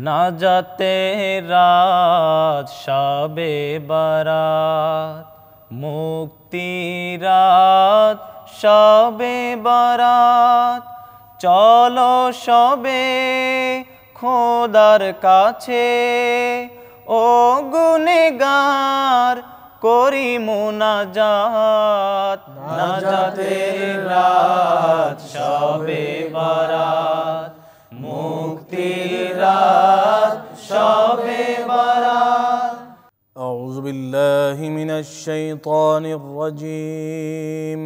নাজাতে রাত শবে বারাত, মুক্তি রাত শবে বারাত। চলো সবে খোদার কাছে, ও গুনেগার করি মুনাজাত। নাজাতের রাত শবে বারাত, মুক্তির রাত শবে বারাত। أعوذ بالله من الشيطان الرجيم.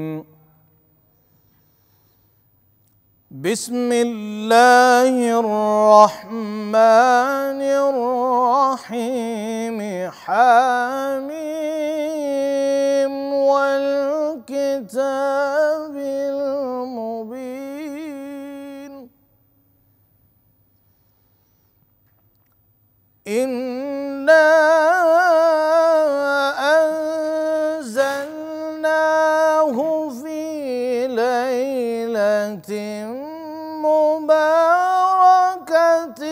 بسم الله الرحمن الرحيم. حميم والكتاب المبين. إنا أنزلناه في ليلة مباركة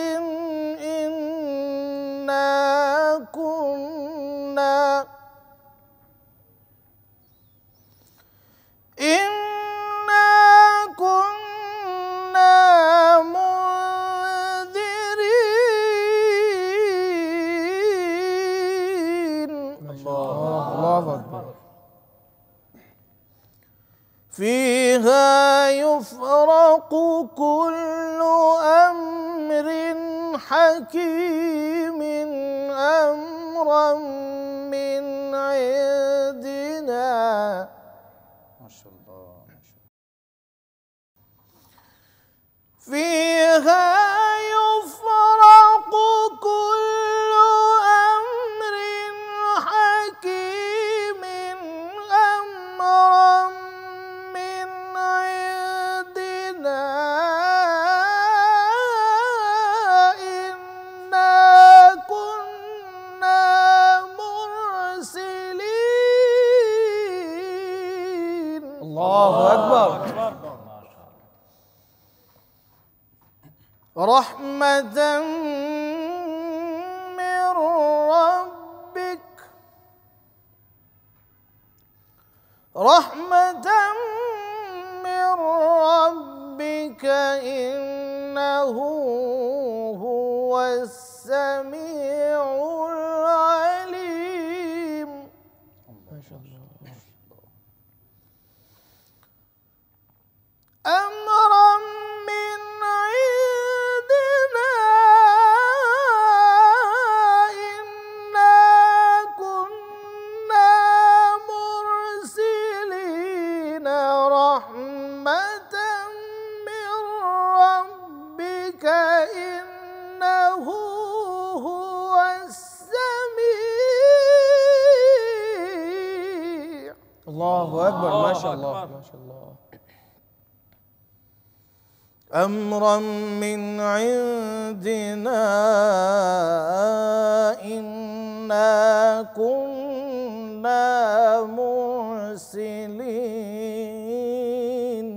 إنا كنا منذرين. الله أكبر. فيها يفرق كل أمر حكيم أمرا من عندنا. ما شاء الله. فيها يفرق كل أمر حكيم أمرا من عندنا. إنا كنا مرسلين. الله أكبر. رحمة من ربك، رحمة من ربك إنه هو السميع العليم. ما شاء الله. أمرا من عندنا. إنا كنا مرسلين. رحمة من ربك إنه هو السميع. الله أكبر. ما شاء الله. ما شاء الله. أمرا من عندنا. إنا كنا مرسلين.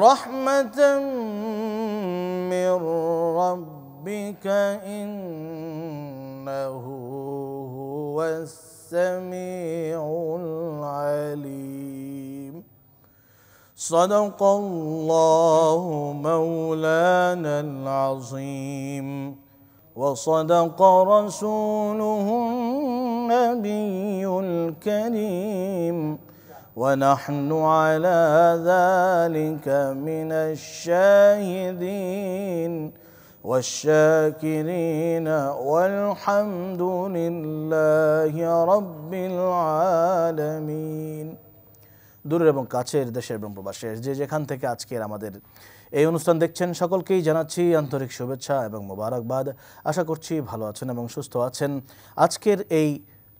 رحمة من ربك إنه هو السميع العليم. صدق الله مولانا العظيم وصدق رسوله النبي الكريم ونحن على ذلك من الشاهدين والشاكرين والحمد لله رب العالمين. দূরের এবং কাছের, দেশের এবং প্রবাসের যে যেখান থেকে আজকের আমাদের এই অনুষ্ঠান দেখছেন সকলকেই জানাচ্ছি আন্তরিক শুভেচ্ছা এবং মোবারকবাদ। আশা করছি ভালো আছেন এবং সুস্থ আছেন। আজকের এই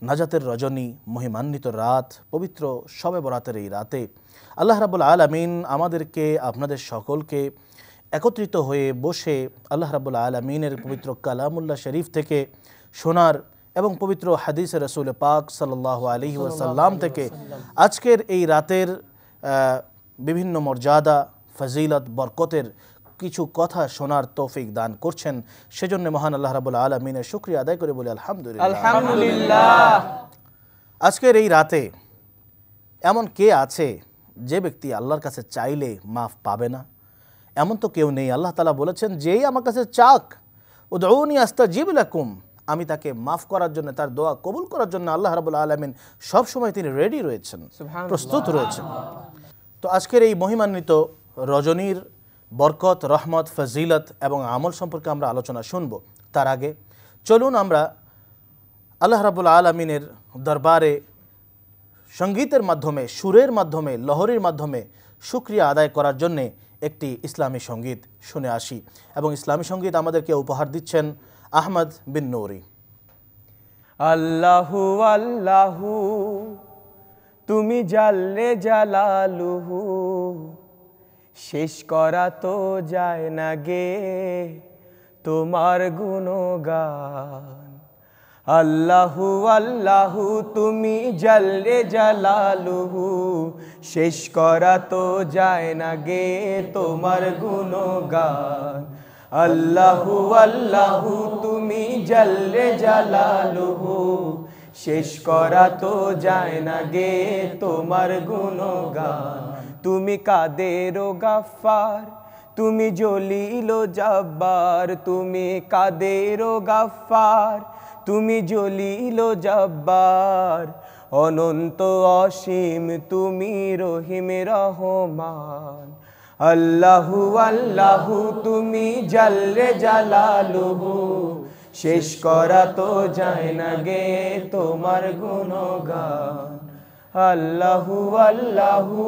নাজাতের রজনী, মহিমান্বিত রাত, পবিত্র শবে বরাতের এই রাতে আল্লাহ রাব্বুল আলামিন আমাদেরকে, আপনাদের সকলকে একত্রিত হয়ে বসে আল্লাহ রাব্বুল আলামিনের পবিত্র কালামুল্লাহ শরীফ থেকে শোনার এবং পবিত্র হাদিসে রাসূল পাক সাল্লাল্লাহু আলাইহি ওয়াসাল্লাম থেকে আজকের এই রাতের বিভিন্ন মর্যাদা, ফজিলত, বরকতের কিছু কথা শোনার তৌফিক দান করছেন। সেজন্য মহান আল্লাহ রাব্বুল আলামিনের শুকরিয়া আদায় করে বলি আলহামদুলিল্লাহ। আলহামদুলিল্লাহ। আজকের এই রাতে এমন কে আছে যে ব্যক্তি আল্লাহর কাছে চাইলে মাফ পাবে না? এমন তো কেউ নেই। আল্লাহ তাআলা বলেছেন, যেই আমার কাছে চাক, উদউনি আস্তাজিব লাকুম, আমি তাকে মাফ করার জন্য, তার দোয়া কবুল করার জন্য আল্লাহ রাব্বুল আলামিন সব সময় তিনি রেডি রয়েছেন, প্রস্তুত রয়েছেন। তো আজকের এই মহিমান্বিত রজনীর বরকত, রহমত, ফজিলত এবং আমল সম্পর্কে আমরা আলোচনা শুনব। তার আগে চলুন আমরা আল্লাহ রাব্বুল আলামিনের দরবারে সঙ্গীতের মাধ্যমে, সুরের মাধ্যমে, লহরীর মাধ্যমে শুকরিয়া আদায় করার জন্যে একটি ইসলামী সঙ্গীত শুনে আসি। এবং ইসলামী সঙ্গীত আমাদেরকে উপহার দিচ্ছেন আহমদ বিন নূরি। আল্লাহু আল্লাহু তুমি জাল্লে জালালুহু, শেষ করা তো যায় না গে তোমার গুণগান। আল্লাহু আল্লাহু তুমি জাল্লে জালালুহু, শেষ করা তো যায় না গে তোমার গুণগান। আল্লাহু আল্লাহু তুমি জাল্লে জালালুহু, শেষ করা তো যায় না গে তোমার গুণগান। তুমি কাদের ও গাফফার, তুমি জলিল ও জব্বার, তুমি কাদের ও গাফফার, তুমি জলিল ও জব্বার। অনন্ত অসীম তুমি রহিম রহমান। আল্লাহু আল্লাহু তুমি জাল্লে জালালুহু, শেষ করা তো যায় না গে তোমার গুণগান। আল্লাহু আল্লাহু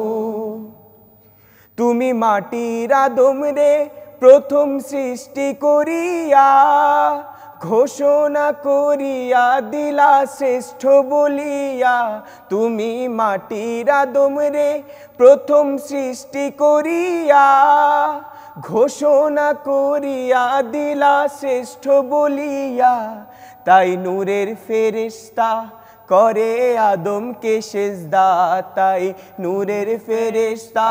তুমি মাটির আদম রে প্রথম সৃষ্টি করিয়া, ঘোষণা করিয়া দিলা শ্রেষ্ঠ বলিয়া। তুমি মাটির আদম রে প্রথম সৃষ্টি করিয়া, ঘোষণা করিয়া দিলা শ্রেষ্ঠ বলিয়া। তাই নূরের ফেরেশতা করে আদমকে সেজদা, তাই নূরের ফেরেশতা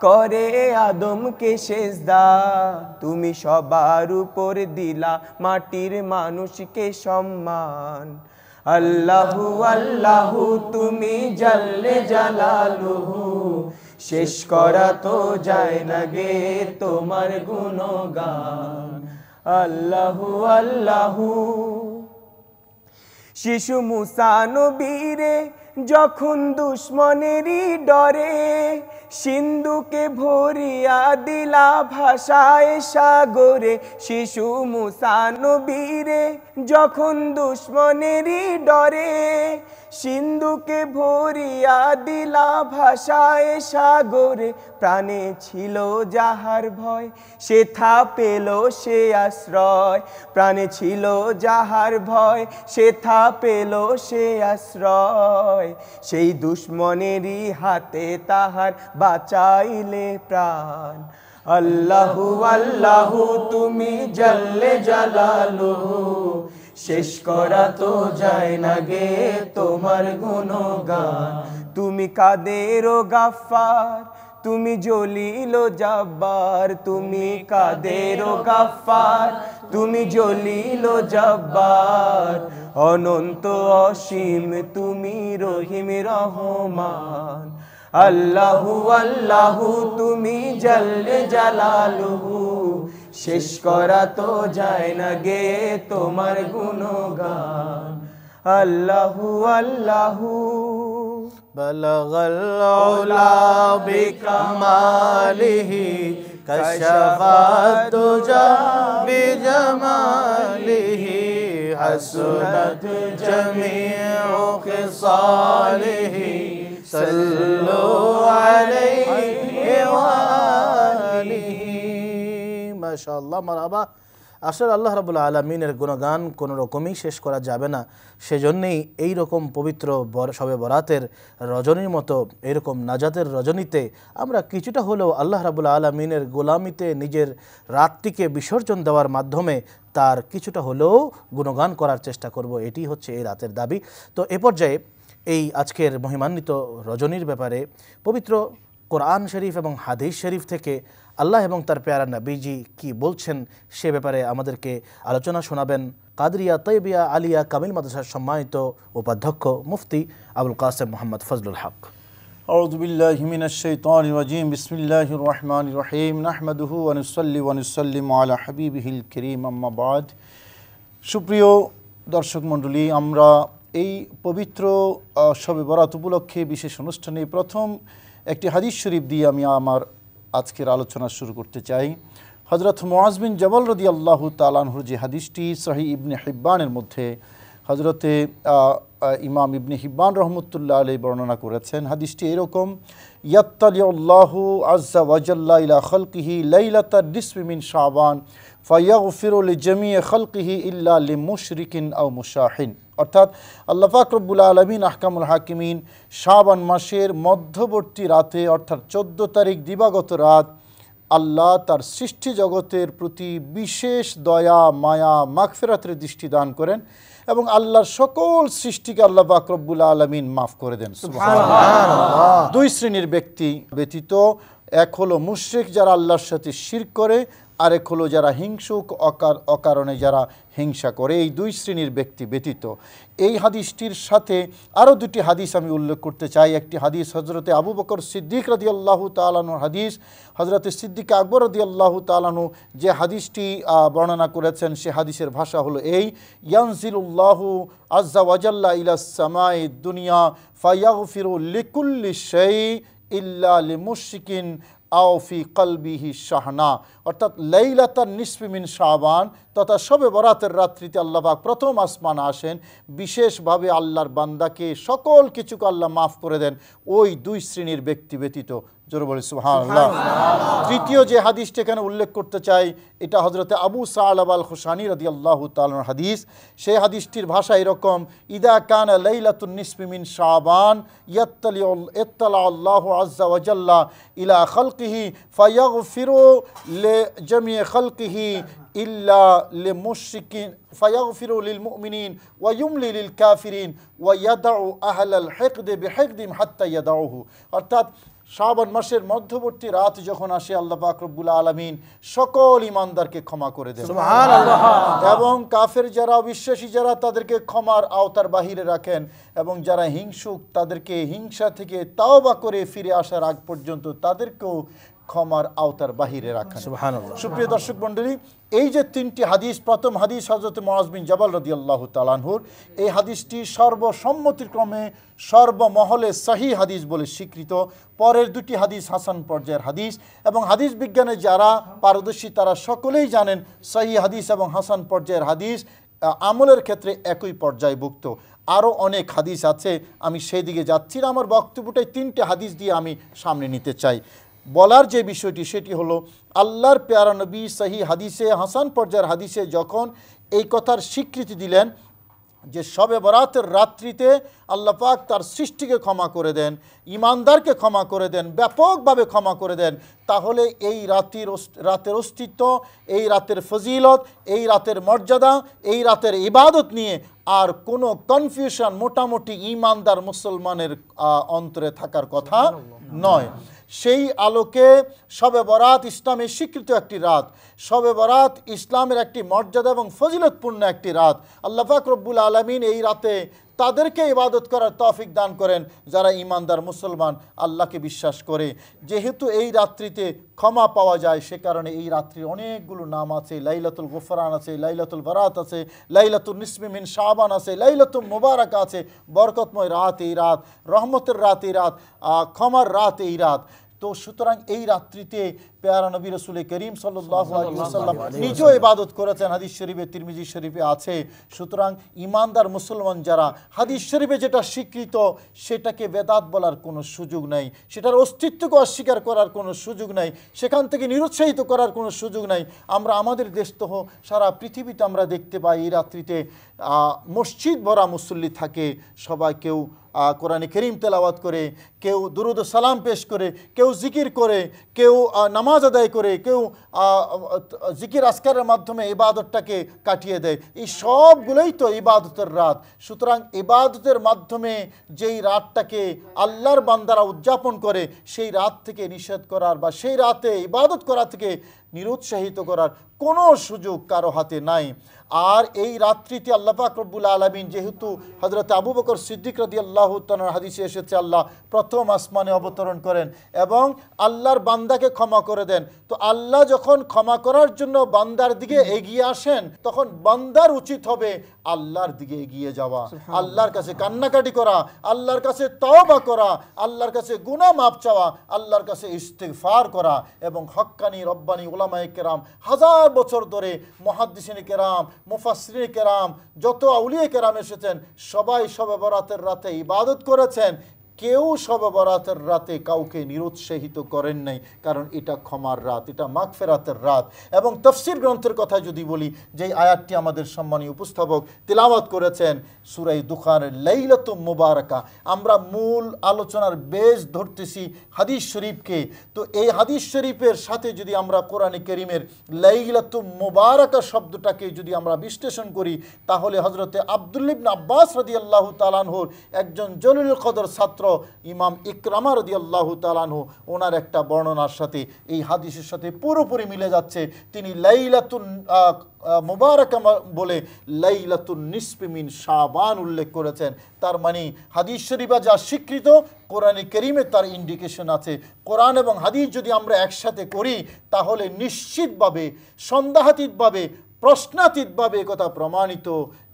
করে আদমকে সেজদা। তুমি সবার উপর দিলা মাটির মানুষকে সম্মান। আল্লাহু আল্লাহু তুমি জাল্লে জালালুহু, শেষ করা তো যায় না গে তোমার গুণগান। আল্লাহু আল্লাহু শিশু মুসা নবীরে যখন দুশ্মনেরই ডরে, সিন্ধুকে ভরিয়া দিলা ভাষায় সাগরে। শিশু মুসা নবীরে যখন দুশ্মনেরই ডরে, সিন্ধুকে ভরিয়া দিলা ভাষায় সাগরে। প্রাণে ছিল যাহার ভয়, সেথা পেল সে আশ্রয়। প্রাণে ছিল যাহার ভয়, সেথা পেল সে আশ্রয়। সেই দুশ্মনেরই হাতে তাহার বাঁচাইলে প্রাণ। আল্লাহু আল্লাহু তুমি জাল্লে জালালুহু, শেষ করা তো যায় না গে তোমার গুণগান। তুমি কাদের ও গাফফার, তুমি জলিল ও জব্বার। তুমি কাদের ও গাফফার, তুমি জলিল ও জব্বার। অনন্ত অসীম তুমি রহিম রহমান। আল্লাহু আল্লাহু তুমি জাল্লে জালালুহু, শেষ করা তো যায় না গে তোমার গুণগান। আল্লাহু আল্লাহু বলগল উলা বিকামালিহি, কশফাত তুজা বিজমালিহি, হাসনাত জামিউ খিসালিহি, সাল্লু আলাইহি ওয়া আলিহি। মাশাআল্লাহ, মারহাবা। আসলে আল্লাহ রাব্বুল আলামিনের গুণগান কোনো রকমই শেষ করা যাবে না। সেজন্যেই এই রকম পবিত্র শবে বরাতের রজনীর মতো এরকম নাজাতের রজনীতে আমরা কিছুটা হলেও আল্লাহ রাব্বুল আলামিনের গোলামিতে নিজের রাতটিকে বিসর্জন দেওয়ার মাধ্যমে তার কিছুটা হলেও গুণগান করার চেষ্টা করব। এটি হচ্ছে এই রাতের দাবি। তো এ পর্যায়ে এই আজকের মহিমান্বিত রজনীর ব্যাপারে পবিত্র কোরআন শরীফ এবং হাদিস শরীফ থেকে আল্লাহ এবং তার পেয়ারা নবীজি কি বলছেন সে ব্যাপারে আমাদেরকে আলোচনা শোনাবেন কাদরিয়া তৈবিয়া আলিয়া কামিল মাদ্রাসার সম্মানিত উপাধ্যক্ষ মুফতি আবুল কাসেম মোহাম্মদ ফজলুল হক। أعوذ بالله من الشيطان الرجيم بسم الله الرحمن الرحيم نحمده ونصلي ونسلم على حبيبه الكريم أما بعد। সুপ্রিয় দর্শক মণ্ডলী, আমরা এই পবিত্র শবে বরাত উপলক্ষে বিশেষ অনুষ্ঠানে প্রথম একটি হাদিস শরীফ দিয়ে আমি আমার আজকের আলোচনা শুরু করতে চাই। হযরত মুআজ বিন জবল রাদিয়াল্লাহু তাআলা আনহুর যে হাদিসটি সহিহ ইবনে হিব্বানের মধ্যে হযরতে ইমাম ইবনে হিব্বান রহমতুল্লাহ আলাইহি বর্ণনা করেছেন। হাদিসটি এরকম, ইয়াত্তালিউল্লাহু আযজা ওয়া জাল্লা ইলা খালকিহি লাইলাতার নিসফি মিন শাবান ফায়াগফিরু লিজামিই খালকিহি ইল্লা লিমুশরিকিন আও মুশাহিন। অর্থাৎ আল্লাহ পাক রব্বুল আলামিন আহকামুল হাকিমিন শাবান মাসের মধ্যবর্তী রাতে অর্থাৎ 14 তারিখ দিবাগত রাত আল্লাহ তার সৃষ্টি জগতের প্রতি বিশেষ দয়া মায়া মাগফিরাতের দৃষ্টি দান করেন এবং আল্লাহর সকল সৃষ্টিকে আল্লাহ পাক রব্বুল আলামিন মাফ করে দেন। সুবহানাল্লাহ। দুই শ্রেণীর ব্যক্তি ব্যতীত, এক হলো মুশরিক যারা আল্লাহর সাথে শিরক করে, আরেক হলো যারা হিংসুক অকারণে যারা হিংসা করে। এই দুই শ্রেণীর ব্যক্তি ব্যতীত এই হাদিসটির সাথে আরও দুটি হাদিস আমি উল্লেখ করতে চাই। একটি হাদিস হজরতে আবু বকর সিদ্দিক রাদিয়াল্লাহু তাআলা আনহুর হাদিস। হজরতে সিদ্দিক আকবর রাদিয়াল্লাহু তাআলা আনহু যে হাদিসটি বর্ণনা করেছেন সে হাদিসের ভাষা হলো এই, ইয়ানজিলুল্লাহু আযজা ওয়া জাল্লা ইলাস সামাই দুনিয়া ফায়াগফিরু লিকুল্লি শাই ইল্লা লিমুশরিকিন আও ফি কলবিহি শাহনা। অর্থাৎ লাইলাতান নিসফি মিন শাবান তথা শবে বরাতের রাত্রিতে আল্লাহ পাক প্রথম আসমান আসেন, বিশেষভাবে আল্লাহর বান্দাকে সকল কিছুকে আল্লাহ মাফ করে দেন ওই দুই শ্রেণীর ব্যক্তি ব্যতীত। জোরে বলি সুবহানাল্লাহ। তৃতীয় যে হাদিসটা এখানে উল্লেখ করতে চাই এটা হযরতে আবু সালাবা আল খুশানী রাদিয়াল্লাহু তাআলার হাদিস। সেই হাদিসটির ভাষা এরকম, ইদা কানা লাইলাতুন নিসফি মিন শাবান ইত্তালা আল্লাহু আযজা ওয়া জাল্লা ইলা খালকিহি ফায়াগফিরু লিজামিই খালকিহি ইল্লা লিমুশরিকিন ফায়াগফিরু লিলমুমিনিন ওয়া ইউমলি লিলকাফিরিন ওয়া ইয়াদাউ আহলাল হিকদি বিহিকদিম হাত্তা ইয়াদাউহু। অর্থাৎ শাবান মাসের মধ্যবর্তী রাত যখন আসে আল্লাহ পাক রব্বুল আলামিন সকল ঈমানদারকে ক্ষমা করে দেন সুবহানাল্লাহ, এবং কাফের যারা অবিশ্বাসী যারা তাদেরকে ক্ষমার আওতার বাহিরে রাখেন, এবং যারা হিংসুক তাদেরকে হিংসা থেকে তাওবা করে ফিরে আসার আগ পর্যন্ত তাদেরকেও ক্ষমার আওতার বাহিরে রাখেন সুবহানাল্লাহ। সুপ্রিয় দর্শক মণ্ডলী, এই যে তিনটি হাদিস, প্রথম হাদিস হযরত মুআজ বিন জবল রাদিয়াল্লাহু তাআলা আনহুর, এই হাদিসটি সর্বসম্মতিক্রমে সর্বমহলে সহিহ হাদিস বলে স্বীকৃত। পরের দুটি হাদিস হাসান পর্যায়ের হাদিস, এবং হাদিস বিজ্ঞানে যারা পারদর্শী তারা সকলেই জানেন সহিহ হাদিস এবং হাসান পর্যায়ের হাদিস আমলের ক্ষেত্রে একই পর্যায়ভুক্ত। আরও অনেক হাদিস আছে, আমি সেই দিকে যাচ্ছি না। আমার বক্তব্যটাই তিনটে হাদিস দিয়ে আমি সামনে নিতে চাই। বলার যে বিষয়টি সেটি হলো, আল্লাহর পেয়ারা নবী সহিহ হাদিসে হাসান পর্যায়ের হাদিসে যখন এই কথার স্বীকৃতি দিলেন যে শবে বরাতের রাত্রিতে আল্লাহ পাক তার সৃষ্টিকে ক্ষমা করে দেন, ঈমানদারকে ক্ষমা করে দেন, ব্যাপকভাবে ক্ষমা করে দেন, তাহলে এই রাতের অস্তিত্ব, এই রাতের ফজিলত, এই রাতের মর্যাদা, এই রাতের ইবাদত নিয়ে আর কোনো কনফিউশন মোটামুটি ঈমানদার মুসলমানের অন্তরে থাকার কথা নয়। সেই আলোকে শবে বরাত ইসলামের স্বীকৃত একটি রাত, শবে বরাত ইসলামের একটি মর্যাদা এবং ফজিলতপূর্ণ একটি রাত। আল্লাহ পাক রব্বুল আলামিন এই রাতে তাদেরকে ইবাদত করার তৌফিক দান করেন যারা ঈমানদার মুসলমান, আল্লাহকে বিশ্বাস করে। যেহেতু এই রাত্রিতে ক্ষমা পাওয়া যায় সে কারণে এই রাত্রির অনেকগুলো নাম আছে। লাইলাতুল গুফরান আছে, লাইলাতুল বারাত আছে, লাইলাতুল নিসফি মিন শাবান আছে, লাইলাতুল মুবারাক আছে। বরকতময় রাত এই রাত, রহমতের রাত এই রাত, ক্ষমার রাত এই রাত। তো সুতরাং এই রাত্রিতে পেয়ারা নবী রাসূল করিম সাল্লাল্লাহু আলাইহি ওয়াসাল্লাম নিজেও ইবাদত করেছেন, হাদিস শরীফে তিরমিজি শরীফে আছে। সুতরাং ঈমানদার মুসলমান যারা, হাদিস শরীফে যেটা স্বীকৃত সেটাকে বেদাত বলার কোনো সুযোগ নাই, সেটার অস্তিত্বকে অস্বীকার করার কোনো সুযোগ নাই, সেখান থেকে নিরুৎসাহিত করার কোনো সুযোগ নাই। আমরা আমাদের দেশ তো সারা পৃথিবীতে আমরা দেখতে পাই এই রাত্রিতে মসজিদ ভরা মুসল্লি থাকে। সবাই কেউ কোরআনে কারীম তেলাওয়াত করে, কেউ দুরূদ ও সালাম পেশ করে, কেউ জিকির করে, কেউ নামাজ নামাজ আদায় করে, কেউ জিকির আজকারের মাধ্যমে ইবাদতটাকে কাটিয়ে দেয়। এই সবগুলোই তো ইবাদতের রাত। সুতরাং ইবাদতের মাধ্যমে যেই রাতটাকে আল্লাহর বান্দারা উদযাপন করে, সেই রাত থেকে নিষেধ করার বা সেই রাতে ইবাদত করা থেকে নিরুৎসাহিত করার কোনো সুযোগ কারো হাতে নাই। আর এই রাত্রিতে আল্লাহ পাক রব্বুল আলামিন, যেহেতু হযরত আবু বকর সিদ্দিক রাদিয়াল্লাহু তাআলার হাদিসে এসেছে আল্লাহ প্রথম আসমানে অবতরণ করেন এবং আল্লাহর বান্দাকে ক্ষমা করে দেন। তো আল্লাহ যখন ক্ষমা করার জন্য বান্দার দিকে এগিয়ে আসেন, তখন বান্দার উচিত হবে আল্লাহর দিকে এগিয়ে যাওয়া, আল্লাহর কাছে কান্নাকাটি করা, আল্লাহর কাছে তওবা করা, আল্লাহর কাছে গুনাহ মাফ চাওয়া, আল্লাহর কাছে ইস্তিগফার করা। এবং হক্কানি রব্বানি উলামায়ে কেরাম, হাজার বছর ধরে মুহাদ্দিসিনে কেরাম, মুফাসসিরিনে কেরাম, যত আউলিয়া কেরাম এসেছেন, সবাই শবে বরাতের রাতে ইবাদত করেছেন। কেউ শবে বরাতের রাতে কাউকে নিরুৎসাহিত করেন নাই, কারণ এটা ক্ষমার রাত, এটা মাগফিরাতের রাত। এবং তাফসীর গ্রন্থের কথা যদি বলি, যেই আয়াতটি আমাদের সম্মানীয় উপস্থাপক তিলাওয়াত করেছেন সূরা দুখানের লাইলাতুম মুবারাকা, আমরা মূল আলোচনার বেজ ধরতেছি হাদিস শরীফকে। তো এই হাদিস শরীফের সাথে যদি আমরা কোরআনে কারীমের লাইলাতুম মুবারাকা শব্দটাকে যদি আমরা বিশ্লেষণ করি, তাহলে হযরতে আব্দুল্লাহ ইবনে আব্বাস রাদিয়াল্লাহু তাআলা আনহুর একজন জলিলুল কদর ছাত্র ইমাম ইকরামা রাদিয়াল্লাহু তাআলা আনহু, ওনার একটা বর্ণনার সাথে এই হাদিসের সাথে পুরোপুরি মিলে যাচ্ছে। তিনি লাইলাতুন মুবারাকা বলে লাইলাতুন নিসফি মিন শাবান উল্লেখ করেছেন। তার মানে হাদিস শরীফে যা স্বীকৃত, কোরআনে কারীমে তার ইন্ডিকেশন আছে। কোরআন এবং হাদিস যদি আমরা একসাথে করি, তাহলে নিশ্চিতভাবে, সন্দেহাতীতভাবে, প্রশ্নাতীতভাবে কথা প্রমাণিত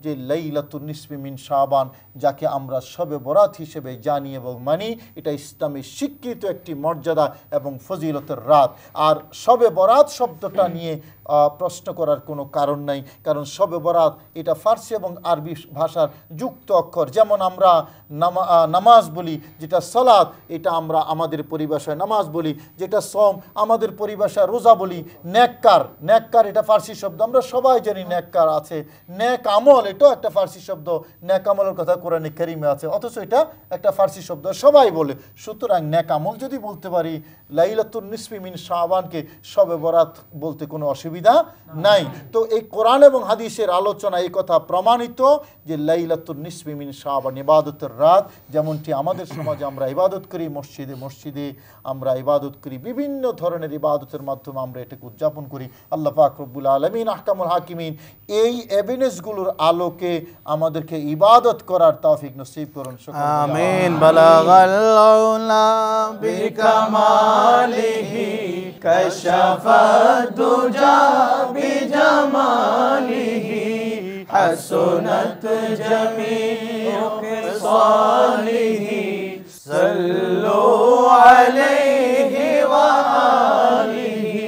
যে লাইলাতুন নিসফি মিন শাবান, যাকে আমরা শবে বরাত হিসেবে জানি এবং মানি, এটা ইসলামের স্বীকৃত একটি মর্যাদা এবং ফজিলতের রাত। আর শবে বরাত শব্দটা নিয়ে প্রশ্ন করার কোনো কারণ নাই, কারণ শবে বরাত এটা ফার্সি এবং আরবি ভাষার যুক্ত অক্ষর। যেমন আমরা নামাজ বলি, যেটা সালাত, এটা আমরা আমাদের পরিভাষায় নামাজ বলি, যেটা সম আমাদের পরিভাষায় রোজা বলি। নেককার, নেককার এটা ফার্সি শব্দ, আমরা সবাই জানি নেককার আছে। নেক আমল, এটাও একটা ফার্সি শব্দ, নেক আমলের কথা কোরআনে কারীমে আছে, অথচ এটা একটা ফার্সি শব্দ, সবাই বলে। সুতরাং নেক আমল যদি বলতে পারি, লাইলাতুন নিসফি মিন শাবানকে শবে বরাত বলতে কোনো অসুবিধা নাই। তো এই কোরআন এবং হাদিসের আলোচনা এই কথা প্রমাণিত যে লাইলাতুন নিসফি মিন শাবান ইবাদতের রাত। যেমনটি আমাদের সমাজে আমরা ইবাদত করি, মসজিদে মসজিদে আমরা ইবাদত করি, বিভিন্ন ধরনের ইবাদতের মাধ্যমে আমরা এটাকে উদযাপন করি। আল্লাহ পাক রব্বুল আলামিন আহকামুল হাকিমিন এই এভিডেন্সগুলোর আলোকে আমাদেরকে ইবাদত করার তৌফিক নসিব করুন। আমিন। বালাগাল আউলা বিকামালিহি কাশাফাদ দুজা বিজামালিহি হাসনাত জামিউ খিসালিহি সাল্লু আলাইহি ওয়া আলিহি।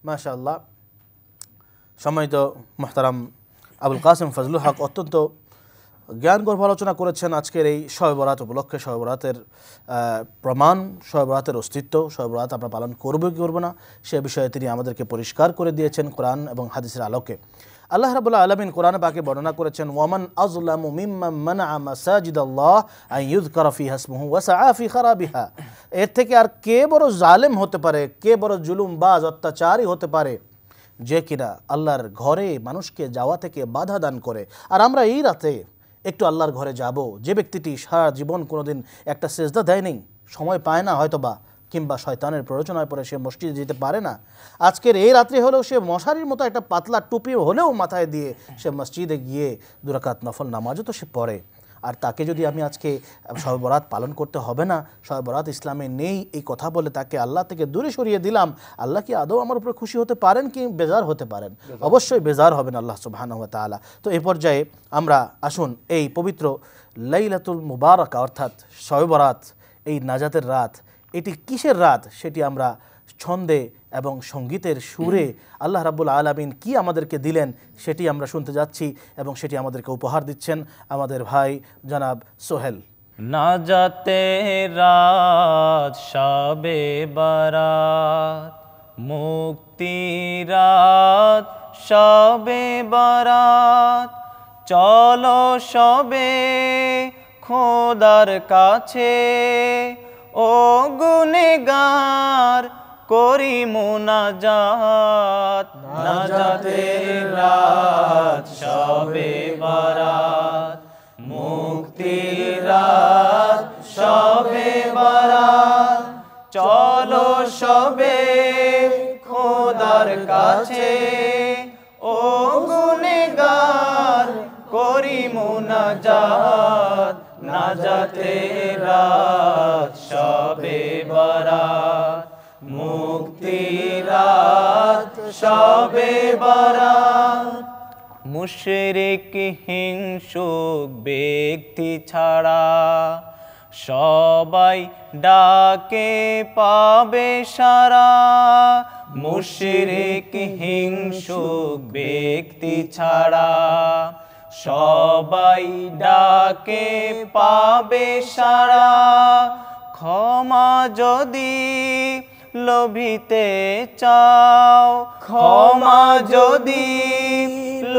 মাশাআল্লাহ। সম্মানিত মুহতারাম আবুল কাসেম ফজলুল হক অত্যন্ত জ্ঞানগর্ভ আলোচনা করেছেন আজকের এই শবে বরাত উপলক্ষে। শবে বরাতের প্রমাণ, শবে বরাতের অস্তিত্ব, শবে বরাত আমরা পালন করব কি করব না, সে বিষয়ে তিনি আমাদেরকে পরিষ্কার করে দিয়েছেন কোরআন এবং হাদিসের আলোকে। আল্লাহ রাব্বুল আলামিন কোরআনে পাকে বর্ণনা করেছেন, ওয়ামান আযলামু মিম্মান মানআ মাসাজিদাল্লাহ আন ইউযকারা ফিহা ইসমুহু ওয়া সাআ ফি খারাবিহা। এর থেকে আর কে বড় জালেম হতে পারে, কে বড় জুলুমবাজ অত্যাচারী হতে পারে, যে কিনা আল্লাহর ঘরে মানুষকে যাওয়া থেকে বাধা দান করে। আর আমরা এই রাতে একটু আল্লাহর ঘরে যাব, যে ব্যক্তিটি সারা জীবন কোনোদিন একটা সেজদা দেয়নি, সময় পায় না হয়তোবা, কিংবা শয়তানের প্ররোচনায় পড়ে সে মসজিদে যেতে পারে না, আজকের এই রাত্রে হলেও সে মশারির মতো একটা পাতলা টুপি হলেও মাথায় দিয়ে সে মসজিদে গিয়ে 2 রাকাত নফল নামাজও তো সে পড়ে। আর তাকে যদি আমি আজকে শবে বরাত পালন করতে হবে না, শবে বরাত ইসলামে নেই এই কথা বলে তাকে আল্লাহ থেকে দূরে সরিয়ে দিলাম, আল্লাহ কি আদৌ আমার উপরে খুশি হতে পারেন কি বেজার হতে পারেন? অবশ্যই বেজার হবেন আল্লাহ সুবহানাহু ওয়া তাআলা। তো এই পর্যায়ে আমরা আসুন এই পবিত্র লাইলাতুল মুবারাকা অর্থাৎ শবে বরাত, এই নাজাতের রাত, এটি কিসের রাত সেটি আমরা ছন্দে এবং সঙ্গীতের সুরে আল্লাহ রাব্বুল আলামিন কি আমাদেরকে দিলেন সেটি আমরা শুনতে যাচ্ছি, এবং সেটি আমাদেরকে উপহার দিচ্ছেন আমাদের ভাই জনাব সোহেল। নাজাতের রাত শবে বরাত, মুক্তির রাত শবে বরাত, চলো সবে খোদার কাছে ও গুনেগার করি মুনাজাত নাজাতের রাত শবে বারাত মুক্তির রাত শবে বারাত চলো সবে খোদার কাছে ও গুনেগার করি মুনাজাত নাজাতের রাত শবে বারাত মুক্তির রাত শবে বারাত মুশরিক হিংসুক ব্যক্তি ছাড়া সবাই ডাকে পাবে সারা মুশরিক হিংসুক ব্যক্তি ছাড়া সবাই ডাকে পাবে সারা ক্ষমা যদি লোভিতে চাও ক্ষমা যদি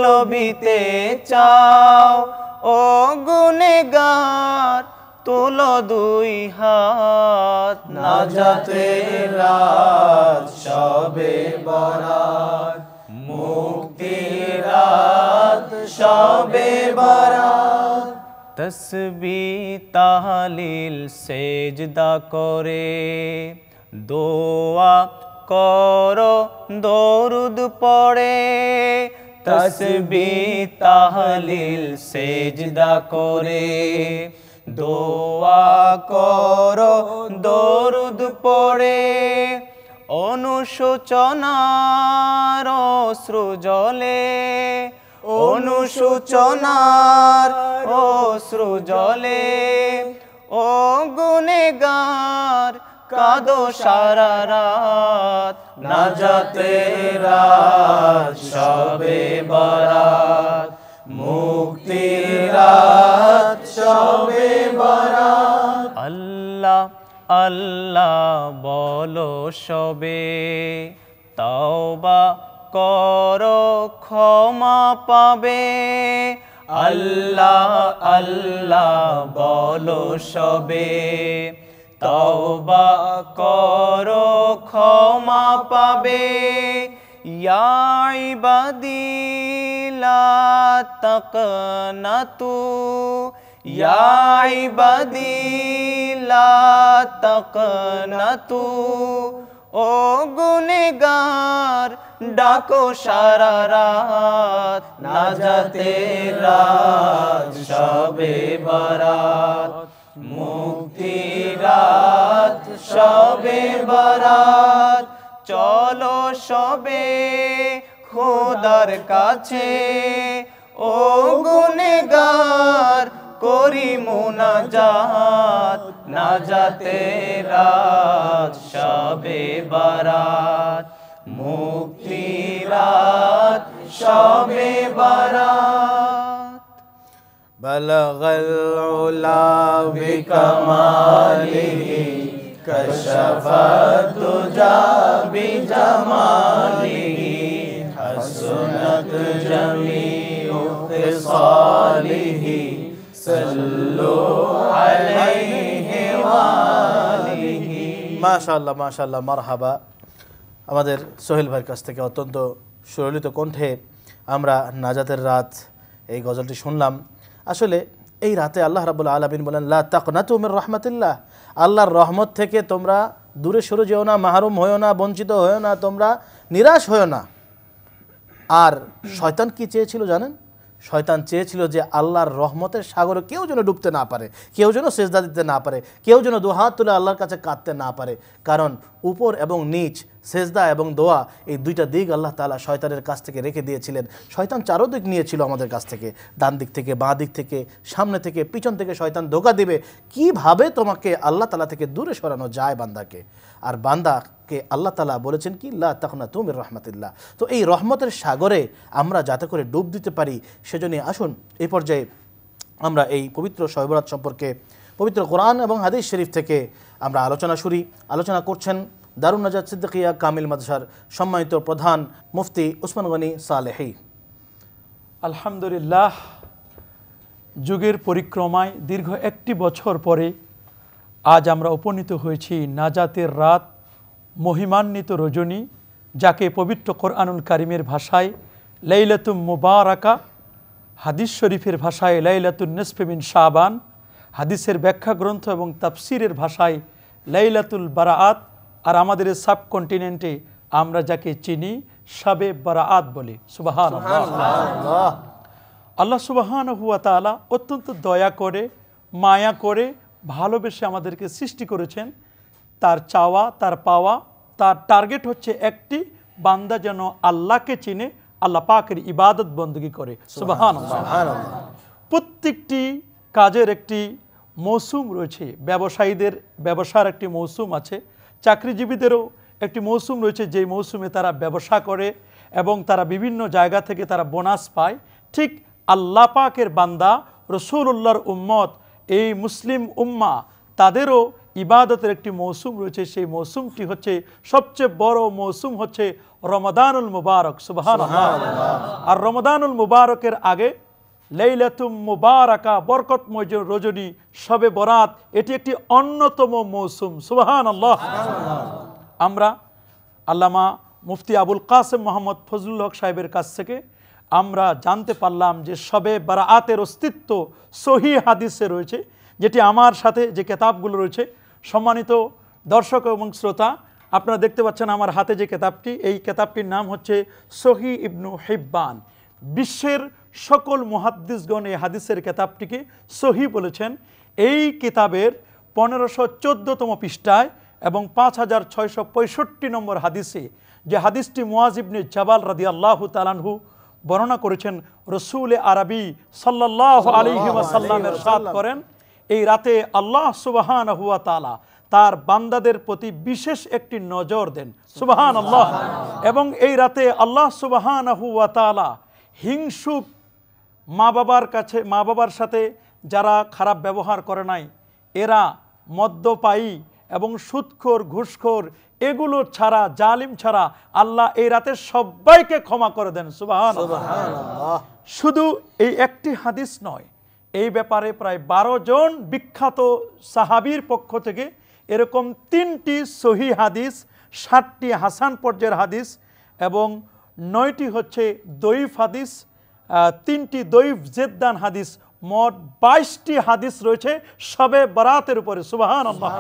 লোভিতে চাও ও গুনেগার তুলো দুই হাত নাজাতের রাত শবে বারাত মুক্তির রাত শবে বারাত তসবিহ তাহলিল সেজদা করে দোয়া করো দরুদ পড়ে তসবিহ তাহলিল সেজদা করে দোয়া করো দরুদ পড়ে অনুশোচনার অশ্রু জলে অনুশোচনার অশ্রু জলে ও গুনেগার কাঁদো সারা রাত নাজাতের রাত শবে বারাত মুক্তির রাত শবে বারাত আল্লাহ আল্লাহ বলো সবে তওবা করো ক্ষমা পাবে আল্লাহ আল্লাহ বলো সবে তওবা করো ক্ষমা পাবে ইয়া ইবাদি লা তাকনাতু ইয়া ইবাদি লা তাকনাতু ও গুনেগার ডাকো সারা রাত নাজাতের রাত শবে বারাত মুক্তির রাত শবে বারাত চলো সবে খোদার কাছে ও গুনেগার করি মুনাজাত নাজাতের রাত শবে বারাত মুক্তির রাত শবে বারাত বলগল উলা বিকমালিহি কশফত তুজা বিজমালিহি হাসনাত জামিউ খিসালিহি সাল্লু আলাইহি ওয়া আলিহি মাশাআল্লাহ মাশাআল্লাহ মারহাবা। আমাদের সোহেল ভাইয়ের কাছ থেকে অত্যন্ত সুললিত কণ্ঠে আমরা নাজাতের রাত এই গজলটি শুনলাম। আসলে এই রাতে আল্লাহ রাব্বুল আলামিন বলেন লা তাকনাতু মির রাহমাতিল্লাহ, আল্লাহর রহমত থেকে তোমরা দূরে সরে যেও না, মাহরুম হয়েও না, বঞ্চিত হয়েও না, তোমরা নিরাশ হয়েও না। আর শয়তান কি চেয়েছিল জানেন? শয়তান চেয়েছিল যে আল্লাহর রহমতের সাগরে কেউ যেন ডুবতে না পারে, কেউ যেন সেজদা দিতে না পারে, কেউ যেন দুহাত তুলে আল্লাহর কাছে কাঁদতে না পারে। কারণ উপর এবং নিচ, সেজদা এবং দোয়া, এই দুইটা দিক আল্লাহ তাআলা শয়তানের কাছ থেকে রেখে দিয়েছিলেন। শয়তান চারোদিক নিয়েছিল আমাদের কাছ থেকে, ডান দিক থেকে, বাঁ দিক থেকে, সামনে থেকে, পিছন থেকে শয়তান ধোঁকা দিবে কিভাবে তোমাকে আল্লাহ তাআলা থেকে দূরে সরানো যায় বান্দাকে। আর বান্দাকে আল্লাহ তাআলা বলেছেন কি লা তাকনাতু মির রাহমাতিল্লাহ। তো এই রহমতের সাগরে আমরা যাতে করে ডুব দিতে পারি সেজন্য আসুন এই পর্যায়ে আমরা এই পবিত্র শবে বরাত সম্পর্কে পবিত্র কোরআন এবং হাদিস শরীফ থেকে আমরা আলোচনা করছেন দারুন নাজাত সিদ্দিকিয়া কামিল মাদ্রাসার সম্মানিত প্রধান মুফতি উসমান গনি সালেহি। আলহামদুলিল্লাহ, যুগের পরিক্রমায় দীর্ঘ একটি বছর পরে আজ আমরা উপনীত হয়েছি নাজাতের রাত মহিমান্বিত রজনী, যাকে পবিত্র কোরআনুল কারিমের ভাষায় লাইলাতুম মুবারাকা, হাদিস শরীফের ভাষায় লাইলাতুন নিসফি মিন শাবান, হাদিসের ব্যাখ্যা গ্রন্থ এবং তাফসিরের ভাষায় লাইলাতুল বারাআত, আর আমাদের সাবকন্টিনেন্টে আমরা যাকে চিনি শাবে বারাআত বলি। সুবহানাল্লাহ। আল্লাহ সুবহানাহু ওয়া তাআলা অত্যন্ত দয়া করে, মায়া করে, ভালোবেসে আমাদেরকে সৃষ্টি করেছেন। তার চাওয়া, তার পাওয়া, তার টার্গেট হচ্ছে একটি, বান্দা যেন আল্লাহকে চিনে, আল্লাহ পাকের ইবাদত বন্দী করে। সুবহানাল্লাহ। প্রত্যেকটি কাজের একটি মৌসুম রয়েছে। ব্যবসায়ীদের ব্যবসার একটি মৌসুম আছে, চাকরিজীবীদেরও একটি মৌসুম রয়েছে, যেই মৌসুমে তারা ব্যবসা করে এবং তারা বিভিন্ন জায়গা থেকে তারা বোনাস পায়। ঠিক আল্লাহ পাকের বান্দা, রাসূলুল্লাহর উম্মত, এই মুসলিম উম্মাহ, তাদেরও ইবাদতের একটি মৌসুম রয়েছে। সেই মৌসুমটি হচ্ছে সবচেয়ে বড় মৌসুম, হচ্ছে রমাদানুল মুবারক। সুবহানাল্লাহ। আর রমাদানুল মুবারকের আগে লাইলাতুম মুবারাকা, বরকতময় রজনী, শবে বরাত, এটি একটি অন্যতম মৌসুম। সুবহানাল্লাহ। আমরা আল্লামা মুফতি আবুল কাসেম মোহাম্মদ ফজলুল হক সাহেবের কাছ থেকে আমরা জানতে পারলাম যে শবে বারাআতের অস্তিত্ব সহিহ হাদিসে রয়েছে, যেটি আমার সাথে যে কিতাবগুলো রয়েছে। সম্মানিত দর্শক এবং শ্রোতা, আপনারা দেখতে পাচ্ছেন আমার হাতে যে কিতাবটি, এই কিতাবটির নাম হচ্ছে সহিহ ইবনু হিব্বান। বিশ্বের সকল মুহাদ্দিসগণ এই হাদিসের কিতাবটিকে সহিহ বলেছেন। এই কিতাবের 1514তম পৃষ্ঠায় এবং 5665 নম্বর হাদিসে, যে হাদিসটি মুআজ ইবনে জাবাল রাদিয়াল্লাহু তাআলা আনহু বর্ণনা করেছেন, রাসূল আরবি সাল্লাল্লাহু আলাইহি ওয়াসাল্লাম ইরশাদ করেন, এই রাতে আল্লাহ সুবহানাহু ওয়া তাআলা তার বান্দাদের প্রতি বিশেষ একটি নজর দেন। সুবহানাল্লাহ। এবং এই রাতে আল্লাহ সুবহানাহু ওয়া তাআলা হিংসুক মা বাবার সাথে যারা খারাপ ব্যবহার করে নাই, এরা মদ্যপায়ী এবং সুদখোর, ঘুষখোর, এগুলো ছাড়া, জালিম ছাড়া আল্লাহ এই রাতে সবাইকে ক্ষমা করে দেন। সুবহানাল্লাহ। শুধু এই একটি হাদিস নয়, এই ব্যাপারে প্রায় 12 জন বিখ্যাত সাহাবীর পক্ষ থেকে এরকম 3টি সহিহ হাদিস, 7টি হাসান পর্যায়ের হাদিস এবং 9টি হচ্ছে দঈফ হাদিস, 3টি দঈফ জেদ্দান হাদিস, মোট 22টি হাদিস রয়েছে শবে বরাতের উপরে। সুবহানাল্লাহ।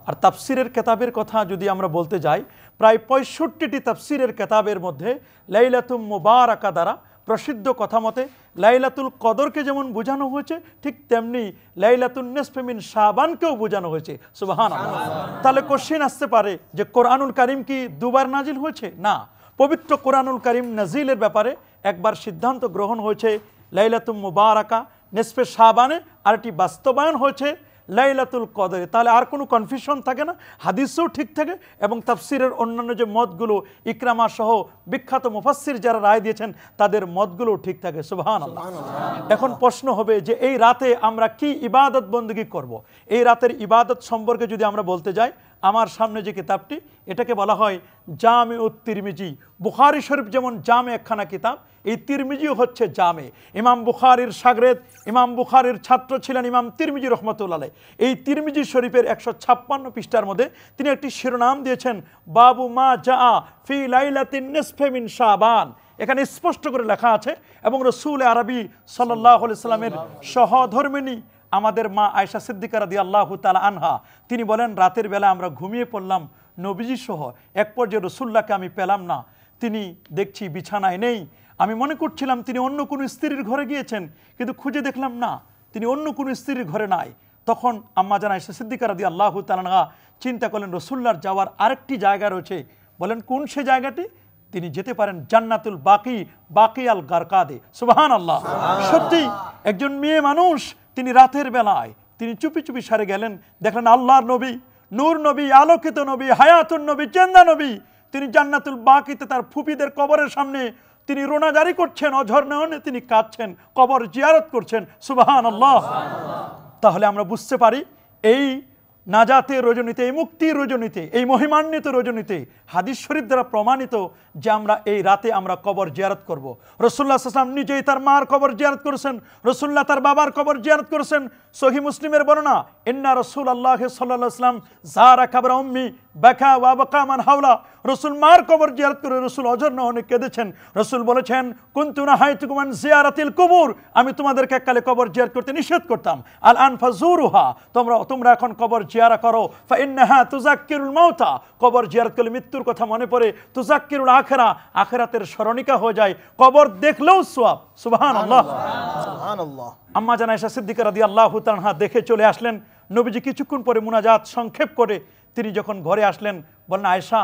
আর তাফসিরের কিতাবের কথা যদি আমরা বলতে যাই, প্রায় 65টি তাফসিরের কিতাবের মধ্যে লাইলাতুম মুবারাকা দ্বারা প্রসিদ্ধ কথা মতে লাইলাতুল কদরকে যেমন বোঝানো হয়েছে, ঠিক তেমনি লাইলাতুন নিসফি মিন শাবানকেও বোঝানো হয়েছে। সুবহানাল্লাহ। তাহলে কোশ্চেন আসতে পারে যে কোরআনুল কারীম কি দুবার নাজিল হয়েছে? না, পবিত্র কোরআনুল কারীম নাজিলের ব্যাপারে একবার সিদ্ধান্ত গ্রহণ হয়েছে লাইলাতুম মুবারাকা নিসফে শাবানে, আর এটি বাস্তবায়ন হয়েছে লাইলাতুল কদরে। তাহলে আর কোনো কনফিউশন থাকে না, হাদিসও ঠিক থাকে এবং তাফসিরের অন্যান্য যে মতগুলো, ইকরামা সহ বিখ্যাত মুফাসসির যারা রায় দিয়েছেন, তাদের মতগুলো ঠিক থাকে। সুবহানাল্লাহ। এখন প্রশ্ন হবে যে এই রাতে আমরা কি ইবাদত বندگی করব? এই রাতের ইবাদত সম্পর্কে যদি আমরা বলতে যাই, আমার সামনে যে কিতাবটি, এটাকে বলা হয় জামিউত তিরমিজি। বুখারী শরীফ যেমন জামে একখানা কিতাব, এই তিরমিজিও হচ্ছে জামে। ইমাম বুখারীর শাগরেদ, ইমাম বুখারীর ছাত্র ছিলেন ইমাম তিরমিজি রহমতুল্লাহ আলাইহি। এই তিরমিজি শরীফের 156 পৃষ্ঠার মধ্যে তিনি একটি শিরোনাম দিয়েছেন, বাবু মা জা ফি লাইলাতিন নিসফি মিন শাবান। এখানে স্পষ্ট করে লেখা আছে, এবং রাসূল আরবি সাল্লাল্লাহু আলাইহি সাল্লামের সহধর্মিণী আমাদের মা আয়েশা সিদ্দিকা রাদিয়াল্লাহু তাআলা আনহা, তিনি বলেন, রাতের বেলা আমরা ঘুমিয়ে পড়লাম নবীজি সহ, এক পর্যায়ে রাসূলুল্লাহকে আমি পেলাম না, তিনি দেখছি বিছানায় নেই। আমি মনে করছিলাম তিনি অন্য কোনো স্ত্রীর ঘরে গিয়েছেন, কিন্তু খুঁজে দেখলাম না, তিনি অন্য কোনো স্ত্রীর ঘরে নাই। তখন আম্মা জান আয়েশা সিদ্দিকা রাদিয়াল্লাহু তাআলা আনহা চিন্তা করলেন রাসূলুল্লাহর যাওয়ার আরেকটি জায়গা রয়েছে। বলেন, কোন সে জায়গাটি? তিনি যেতে পারেন জান্নাতুল বাকি, বাকি আল গারকাদে। সুবহানাল্লাহ। সত্যি একজন মেয়ে মানুষ, তিনি রাতের বেলায় তিনি চুপি চুপি সারে গেলেন, দেখলেন আল্লাহর নবী, নূর নবী, আলোকিত নবী, হায়াতুন নবী, চেন্দা নবী, তিনি জান্নাতুল বাকিতে তার ফুপিদের কবরের সামনে তিনি রোনা জারি করছেন, অঝর নয়নে তিনি কাঁদছেন, কবর জিয়ারত করছেন। সুবহানাল্লাহ। তাহলে আমরা বুঝতে পারি এই নাজাতের রজনীতে, এই মুক্তির রজনীতে, এই মহিমান্বিত রজনীতে হাদিস শরীফ দ্বারা প্রমাণিত যে আমরা এই রাতে আমরা কবর জিয়ারত করব। রাসূলুল্লাহ সাল্লাল্লাহু আলাইহি ওয়াসাল্লাম নিজেই তার মার কবর জিয়ারত করেছেন, রাসূলুল্লাহ তার বাবার কবর জিয়ারত করেছেন। সহিহ মুসলিমের বর্ণনা, ইন্না রাসূলুল্লাহ সাল্লাল্লাহু আলাইহি ওয়াসাল্লাম যারা কবর উম্মি বাকা ওয়া বাকা মান হাওলা। রাসূল মার কবর জিয়ারত করে রাসূল অঝর নহনে কেঁদেছেন। রাসূল বলেছেন, কুনতু নাহাইতুকুম আন জিয়ারাতিল কুবুর, আমি তোমাদেরকে এককালে কবর জিয়ারত করতে নিষেধ করতাম। আল আন ফাজুরুহা, তোমরা এখন কবর জিয়ারা করো। ফা ইন্নাহা তুযাক্কিরুল মাউতা, কবর জিয়ারত করলে মৃত্যুর কথা মনে পড়ে। তুযাক্কিরুল আখিরা, আখিরাতের স্মরণিকা হয়ে যায়। কবর দেখলেও সওয়াব। সুবহানাল্লাহ, সুবহানাল্লাহ। আম্মা জান আয়েশা সিদ্দিকা রাদিয়াল্লাহু তাআলা দেখে চলে আসলেন। নবীজি কিছুক্ষণ পরে মুনাজাত সংক্ষেপ করে তিনি যখন ঘরে আসলেন, বললেন, আয়েশা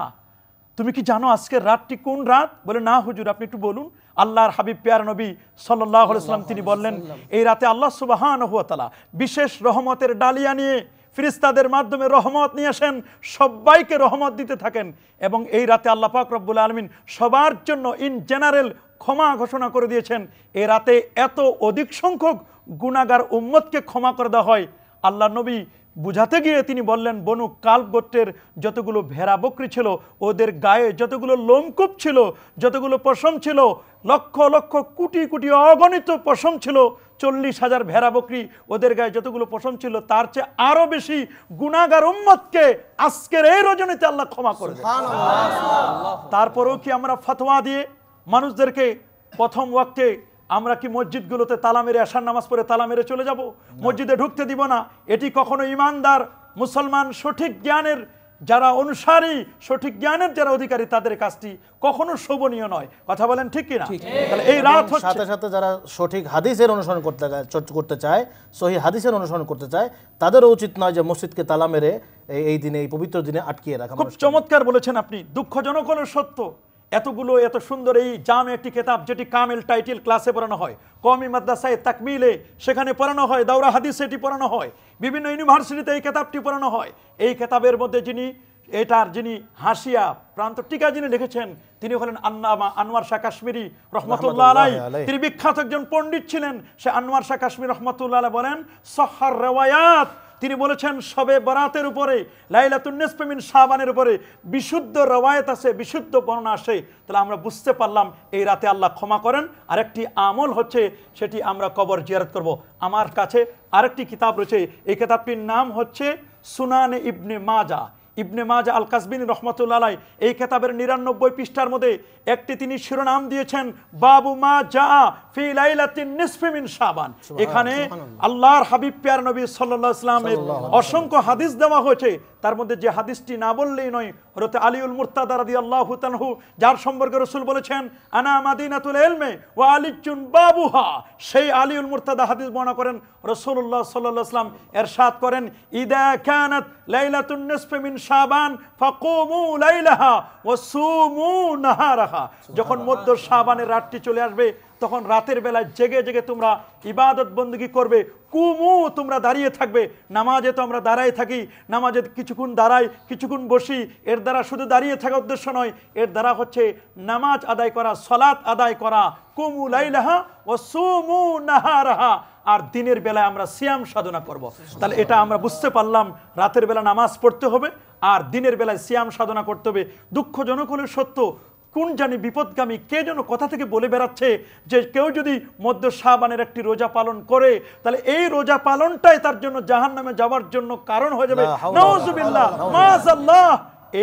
তুমি কি জানো আজকের রাতটি কোন রাত? বলে, না হুজুর, আপনি একটু বলুন। আল্লাহর হাবিব প্যারা নবী সাল্লাল্লাহু আলাইহি ওয়াসাল্লাম তিনি বললেন, এই রাতে আল্লাহ সুবহানাহু ওয়া তাআলা বিশেষ রহমতের ডালিয়া নিয়ে ফেরেশতাদের মাধ্যমে রহমত নিয়ে আসেন, সবাইকে রহমত দিতে থাকেন। এবং এই রাতে আল্লাহ পাক রব্বুল আলামিন সবার জন্য ইন জেনারেল ক্ষমা ঘোষণা করে দিয়েছেন। এই রাতে এত অধিক সংখ্যক গুনাহগার উম্মতকে ক্ষমা করে দেওয়া হয়। আল্লাহ নবী বুঝাতে গিয়ে তিনি বললেন, বনু কালব গোত্রের যতগুলো ভেড়া বকরি ছিল, ওদের গায়ে যতগুলো লোমকূপ ছিল, যতগুলো পশম ছিল, লক্ষ লক্ষ কোটি কোটি অগণিত পশম ছিল, 40,000 ভেড়া বকরি, ওদের গায়ে যতগুলো পশম ছিল, তার চেয়ে আরো বেশি গুনাহগার উম্মতকে আজকের এই রজনীতে আল্লাহ ক্ষমা করে দেন। তারপরেও কি আমরা ফতোয়া দিয়ে মানুষদেরকে প্রথম ওয়াক্তে আমরা কি মসজিদগুলোতে তালা মেরে, আশার নামাজ পড়ে তালা মেরে চলে যাব? মসজিদে ঢুকতে দিব না। এটি কখনো ইমানদার মুসলমান সঠিক জ্ঞানের যারা অনুসারী, সঠিক জ্ঞানের যারা অধিকারী, তাদের কাজটি কখনো শোভনীয় নয়। কথা বলেন ঠিক কিনা? তাহলে এই রাত হচ্ছে, সাথে সাথে যারা সঠিক হাদিসের অনুসরণ করতে চায়, সহি হাদিসের অনুসরণ করতে চায়, তাদেরও উচিত নয় যে মসজিদকে তালা মেরে এই দিনে, এই পবিত্র দিনে আটকিয়ে রাখা। খুব চমৎকার বলেছেন আপনি, দুঃখজনক হলো সত্য। এত সুন্দর এই জামে একটি কিতাব, যেটি কামিল টাইটেল ক্লাসে পড়ানো হয়, কওমি মাদ্রাসায় তাকমিলে সেখানে পড়ানো হয়, দাওরা হাদিস এটি পড়ানো হয়, বিভিন্ন ইউনিভার্সিটিতে এই কিতাবটি পড়ানো হয়। এই কিতাবের মধ্যে যিনি হাসিয়া প্রান্ত টিকা যিনি লিখেছেন, তিনি হলেন আল্লামা আনোয়ার শাহ কাশ্মীরি রহমতুল্লাহ আলাইহি। তিনি বিখ্যাত একজন পণ্ডিত ছিলেন। সে আনোয়ার শাহ কাশ্মীরি রহমতুল্লাহ আলাইহি বলেন, সহহর রিওয়ায়াত, তিনি বলেছেন শবে বরাতের উপরে, লাইলাতুন নিসফি মিন শাবানের উপরে বিশুদ্ধ রওয়ায়াত আছে, বিশুদ্ধ বর্ণনা আসে। তাহলে আমরা বুঝতে পারলাম এই রাতে আল্লাহ ক্ষমা করেন। আরেকটি আমল হচ্ছে, সেটি আমরা কবর জিয়ারত করব। আমার কাছে আরেকটি কিতাব রয়েছে, এই কিতাবটির নাম হচ্ছে সুনানে ইবনে মাজা। ইবনে মাজা আল কাসবিনী রহমতুল্লাহ আলাইহি এই কিতাবের 99 পৃষ্ঠার মধ্যে একটি তিনি শিরোনাম দিয়েছেন, বাবু মা জা ফি লাইলাতিন নিসফি মিন শাবান। এখানে আল্লাহর হাবিব প্যার নবী সাল্লাল্লাহু আলাইহি ওয়াসাল্লামের অসংখ্য হাদিস দেওয়া হয়েছে। তার মধ্যে যে হাদিসটি না বললেই নয়, হযরত আলীউল মুরতাদা রাদিয়াল্লাহু তাআলা যার সম্পর্কে রাসূল বলেছেন, আনা মাদিনাতুল ইলমি ওয়া আলিজুন বাবুহা, সেই আলীউল মুরতাদা হাদিস বর্ণনা করেন, রাসূলুল্লাহ সাল্লাল্লাহু আলাইহি ওয়াসাল্লাম ইরশাদ করেন, ইদা কানাত লাইলাতুন নিসফি মিন শাবান ফাকুমু লাইলাহা ওয়া সুমু নাহারাহা। যখন মধ্য শাবানের রাতটি চলে আসবে, তখন রাতের বেলায় জেগে জেগে তোমরা ইবাদত বندگی করবে। কুমু, তোমরা দাঁড়িয়ে থাকবে। নামাজে তো আমরা দাঁড়াই থাকি, নামাজে কিছুক্ষণ দাঁড়াই, কিছুক্ষণ বসি। এর দ্বারা শুধু দাঁড়িয়ে থাকা উদ্দেশ্য নয়, এর দ্বারা হচ্ছে নামাজ আদায় করা, সালাত আদায় করা। কুমু লাইলাহা ওয়া সুমু নাহারাহা, আর দিনের বেলায় আমরা সিয়াম সাধনা করব। তাহলে এটা আমরা বুঝতে পারলাম, রাতের বেলা নামাজ পড়তে হবে আর দিনের বেলায় সিয়াম সাধনা করতে হবে। দুঃখজনক হলে সত্য, কোন জানি বিপদগামী কে যেন কথা থেকে বলে বেড়াচ্ছে যে কেউ যদি মধ্য শাবানের একটি রোজা পালন করে, তাহলে এই রোজা পালনটাই তার জন্য জাহান্নামে যাওয়ার জন্য কারণ হয়ে যাবে। নাউযুবিল্লাহ, মাযাল্লাহ।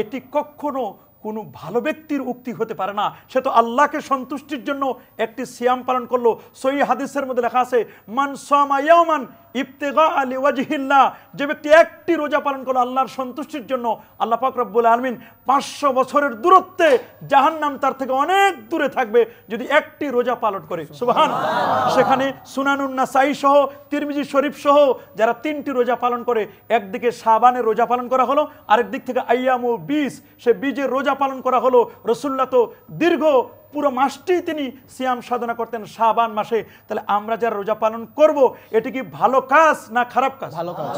এটি কখনো কোনো ভালো ব্যক্তির উক্তি হতে পারে না। সে তো আল্লাহকে সন্তুষ্টির জন্য একটি সিয়াম পালন করলো। সহিহ হাদিসের মধ্যে লেখা আছে, মান সামা ইয়াওমান ইবতিগা লিওয়াজহিল্লাহ, যে ব্যক্তি একটি রোজা পালন করলো আল্লাহর সন্তুষ্টির জন্য, আল্লাহ পাক রব্বুল আলামিন 500 বছরের দূরত্বে, জাহান্নাম তার থেকে অনেক দূরে থাকবে যদি একটি রোজা পালন করে। সুবহানাল্লাহ। সেখানে সুনানুন নাসাই সহ, তিরমিজি শরীফ সহ যারা 3টি রোজা পালন করে, একদিকে শাবানের রোজা পালন করা হলো, আরেক দিক থেকে আইয়ামু 20, সে বীজের রোজা পালন করা হলো। রাসূলুল্লাহ তো দীর্ঘ পুরো মাসটি তিনি সিয়াম সাধনা করতেন শাবান মাসে। তাহলে আমরা যারা রোজা পালন করব, এটি কি ভালো কাজ না খারাপ কাজ? ভালো কাজ।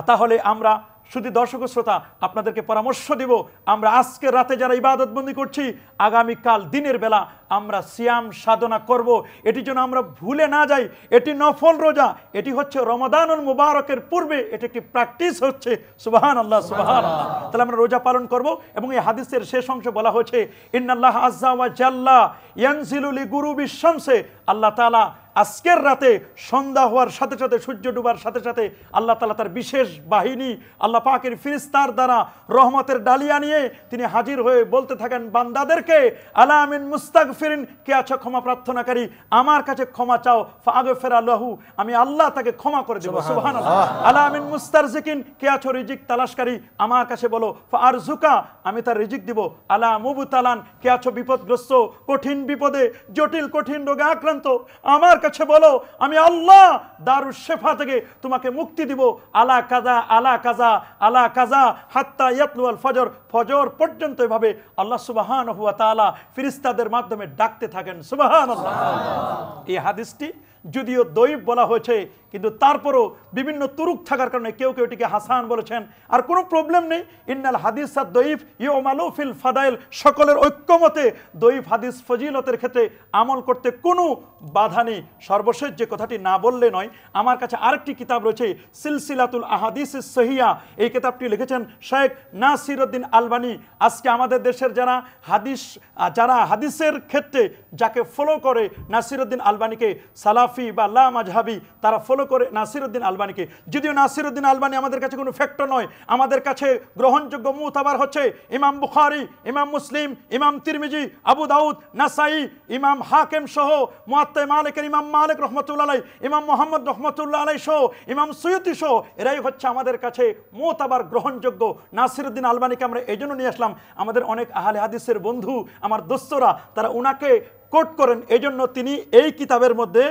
তাহলে আমরা শুধু দর্শক শ্রোতা, আপনাদেরকে পরামর্শ দিব, আমরা আজকে রাতে যারা ইবাদতবন্দি করছি, আগামীকাল দিনের বেলা আমরা সিয়াম সাধনা করব। এটি যেন আমরা ভুলে না যাই। এটি নফল রোজা, এটি হচ্ছে রমাদানুল মুবারকের পূর্বে এটি একটি প্র্যাকটিস হচ্ছে। সুবহানাল্লাহ, সুবহানাল্লাহ। তাহলে আমরা রোজা পালন করব। এবং এই হাদিসের শেষ অংশে বলা হয়েছে, ইন্নাল্লাহ আযজা ওয়া জাল্লা ইয়ানজিলু লিগুরুবিশ শামসে, আল্লাহ তাআলা আজকের রাতে সন্ধ্যা হওয়ার সাথে সাথে, সূর্য ডুবার সাথে সাথে আল্লাহ তাআলা তার বিশেষ বাহিনী, আল্লাহ পাকের ফেরেশতার দ্বারা রহমতের ডালিয়া নিয়ে তিনি হাজির হয়ে বলতে থাকেন বান্দাদেরকে, আলা মিন মুস্তাগফিরিন, কে আছো ক্ষমা প্রার্থনাকারী, আমার কাছে ক্ষমা চাও, ফাগফির লাহু, আমি আল্লাহ তাকে ক্ষমা করে দেব। সুবহানাল্লাহ। আলা মিন মুস্তারজিকিন, কে আছো রিজিক তালাশকারী, আমার কাছে বলো, ফারজুকা, আমি তার রিজিক দিব। আলা মুবতালান, কে আছো বিপদগ্রস্ত, কঠিন বিপদে, জটিল কঠিন রোগে আক্রান্ত, আমার কাছে বলো, আমি আল্লাহ দারুশ শিফা থেকে তোমাকে মুক্তি দিব। আলা কাজা আলা কাজা আলা কাজা হাত্তা ইয়াতলুল ফজর, ফজর পর্যন্ত এভাবে আল্লাহ সুবহানাহু ওয়া তাআলা ফেরেশতাদের মাধ্যমে ডাকতে থাকেন। সুবহানাল্লাহ। এই হাদিসটি যদিও দঈফ বলা হয়েছে, কিন্তু তারপরও বিভিন্ন তুরুক থাকার কারণে কেউ কেউ এটিকে হাসান বলেছেন। আর কোনো প্রবলেম নেই, ইন্নাল হাদিস আর দঈফ ইউমালু ফিল ফাদাইল, সকলের ঐক্যমতে দঈফ হাদিস ফজিলতের ক্ষেত্রে আমল করতে কোনো বাধা নেই। সর্বশেষ যে কথাটি না বললে নয়, আমার কাছে আরেকটি কিতাব রয়েছে, সিলসিলাতুল আহাদিস সহিয়া। এই কিতাবটি লিখেছেন শেখ নাসিরউদ্দিন আলবানী। আজকে আমাদের দেশের যারা হাদিসের ক্ষেত্রে যাকে ফলো করে নাসিরউদ্দিন আলবানীকে, সালাফি বা লা মাযহাবি, তারা ফলো করে নাসিরউদ্দিন আলবানীকে। যদিও নাসিরউদ্দিন আলবানী আমাদের কাছে কোনো ফ্যাক্টর নয়, আমাদের কাছে গ্রহণযোগ্য মুতাবার হচ্ছে ইমাম বুখারী, ইমাম মুসলিম, ইমাম তিরমিজি, আবু দাউদ, নাসাই, ইমাম হাকিম সহ, মুয়াত্তা মালিকের ইমাম মালিক রহমাতুল্লাহ আলাইহি, ইমাম মুহাম্মদ রহমাতুল্লাহ আলাইহি সহ, ইমাম সুয়ুতি সহ, এরাই হচ্ছে আমাদের কাছে মুতাবার গ্রহণযোগ্য। নাসিরউদ্দিন আলবানীকে আমরা এজন্য নিয়ে আসলাম, আমাদের অনেক আহলে হাদিসের বন্ধু, আমার দোস্তরা, তারা উনাকে কোট করেন। এই জন্য তিনি এই কিতাবের মধ্যে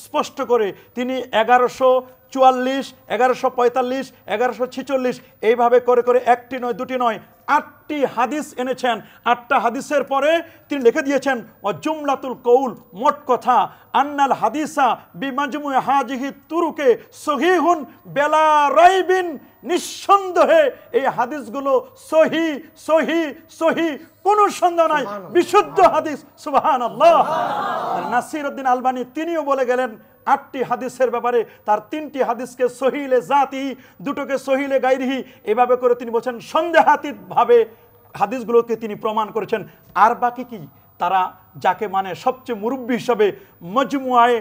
স্পষ্ট করে তিনি 1144, 1145, 1146 এইভাবে করে করে একটি নয় দুটি নয় 8টি হাদিস এনেছেন। 8টা হাদিসের পরে তিনি লিখে দিয়েছেন ও জুমলাতুল কৌল, মোট কথা, আন্নাল হাদিসা বিমাজমু হাজিহি তুরুকে সহিহুন বেলা রাইবিন, নিঃসন্দেহে এই হাদিসগুলো সহি সহি সহি, কোনো সন্দেহ নাই, বিশুদ্ধ হাদিস। সুবহানাল্লাহ। নাসিরউদ্দিন আলবানী তিনিও বলে গেলেন 8টি হাদিসের ব্যাপারে, তার 3টি হাদিসকে সহিলে জাতি, দুটোকে সহিলে গাইরিহি, এভাবে করে তিনি বলছেন সন্দেহাতীত ভাবে হাদিসগুলোকে তিনি প্রমাণ করেছেন। আর বাকি কি, তারা যাকে মানে সবচেয়ে মুরব্বী হিসাবে মজমুআয়ে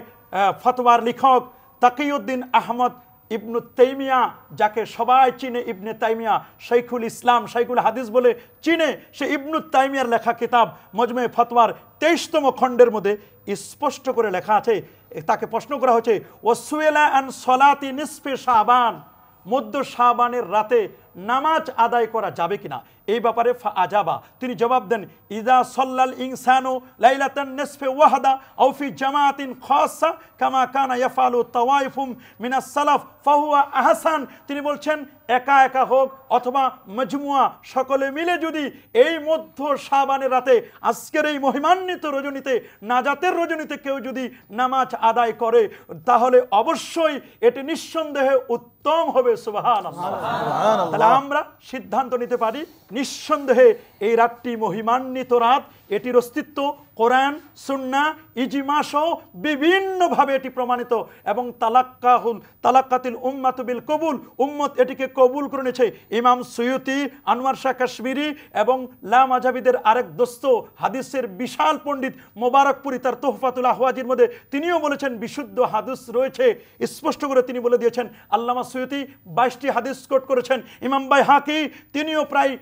ফতোয়ার লেখক তাকিউদ্দিন আহমদ ইবনু তাইমিয়া, যাকে সবাই চিনে ইবনে তাইমিয়া, শাইখুল ইসলাম, শাইখুল হাদিস বলে চিনে, সে ইবনু তাইমিয়ার লেখা কিতাব মজমুয়ে ফতোয়ার 23তম খণ্ডের মধ্যে স্পষ্ট করে লেখা আছে। তাকে প্রশ্ন করা হয়েছে, ওয়াসুয়েলা আন সলাতি নিসফে শাবান, মধ্য শাবানের রাতে নামাজ আদায় করা যাবে কিনা, এই ব্যাপারে আজাবা, তিনি জবাব দেন, ইজা সাল্লাল ইনসানু লাইলাতান নিসফে ওয়াহদা আও ফি জামাআতিন খাসসা কামা কানা ইয়াফালু তাওয়াইফুম মিনাস সালাফ ফাহুয়া আহসান। তিনি বলছেন একা একা হোক অথবা মজমুয়া সকলে মিলে যদি এই মধ্য শাবানের রাতে, আজকের এই মহিমান্বিত রজনীতে, নাজাতের রজনীতে কেউ যদি নামাজ আদায় করে, তাহলে অবশ্যই এটি নিঃসন্দেহে উত্তম হবে। সুবহানাল্লাহ। তাহলে আমরা সিদ্ধান্ত নিতে পারি, নিঃসন্দেহে এই রাতটি মহিমান্বিত রাত, এটির অস্তিত্ব কোরআন, সুন্নাহ, ইজমা সহ বিভিন্নভাবে এটি প্রমাণিত, এবং তালাক্কাতিল উম্মাতু বিল কবুল, উম্মত এটিকে কবুল করে নিয়েছে। ইমাম সুয়ুতি, আনোয়ার শাহ কাশ্মীরি এবং লা মাযহাবিদের আরেক দোস্ত, হাদিসের বিশাল পণ্ডিত মোবারকপুরি তার তোহফাতুল আহওয়াজির মধ্যে তিনিও বলেছেন বিশুদ্ধ হাদিস রয়েছে, স্পষ্ট করে তিনি বলে দিয়েছেন। আল্লামা সুয়ুতি 22টি হাদিস কোট করেছেন। ইমাম বাইহাকি তিনিও প্রায়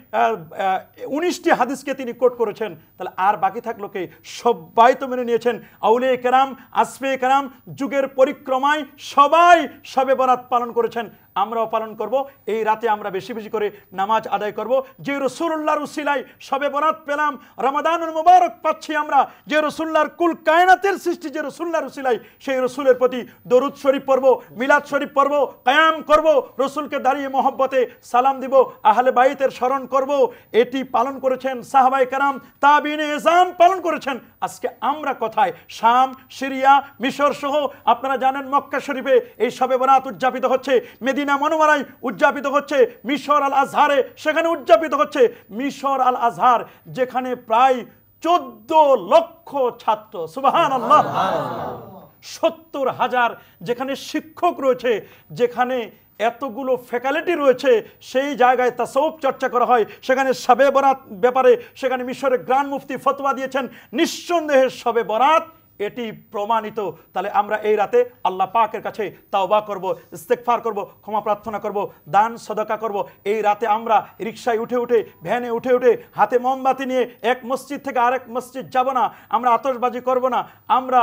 19টি হাদিসকে তিনি কোট করেছেন। তাহলে আর বাকি থাকলো কে? সবাই তো মেনে নিয়েছেন, আউলিয়া কেরাম, আসফে কেরাম, যুগের পরিক্রমায় সবাই শবে বরাত পালন করেছেন, আমরাও পালন করব। এই রাতে আমরা বেশি বেশি করে নামাজ আদায় করব। যে রাসূলুল্লাহর উসিলায় শবে বরাত পেলাম, রমাদানুল মুবারক পাচ্ছি আমরা, যে রাসূলুল্লাহর কুল কায়নাতের সৃষ্টি যে রাসূলুল্লাহর উসিলায়, সেই রাসূলের প্রতি দরুদ শরীফ পড়ব, মিলাদ শরীফ পড়ব, কিয়াম করব, রাসূলকে দাঁড়িয়ে মহব্বতে সালাম দিব, আহলে বাইতের স্মরণ করব। এটি পালন করেছেন সাহাবায়ে কেরাম, তাবিঈনে ইজম পালন করেছেন। আজকে আমরা কোথায়? শাম, সিরিয়া, মিশর সহ আপনারা জানেন মক্কা শরীফে এই শবে বরাত উদযাপিত হচ্ছে, মেদিনা মদিনা মনোমারায় উদযাপিত হচ্ছে, মিশর আল আজহারে সেখানে উদযাপিত হচ্ছে। মিশর আল আজহার যেখানে প্রায় 14 লক্ষ ছাত্র, সুবহানাল্লাহ, 70,000 যেখানে শিক্ষক রয়েছে, যেখানে এতগুলো ফ্যাকাল্টি রয়েছে, সেই জায়গায় তাসাউফ চর্চা করা হয়। সেখানে শবে বরাত ব্যাপারে সেখানে মিশরের গ্রান্ড মুফতি ফতোয়া দিয়েছেন, নিঃসন্দেহে শবে বরাত এটি প্রমাণিত। তাহলে আমরা এই রাতে আল্লাহ পাকের কাছে তাওবা করব, ইস্তেগফার করব, ক্ষমা প্রার্থনা করব, দান সদকা করব। এই রাতে আমরা রিকশায় উঠে উঠে, ভ্যানে উঠে উঠে, হাতে মোমবাতি নিয়ে এক মসজিদ থেকে আরেক মসজিদ যাব না, আমরা আতশবাজি করব না, আমরা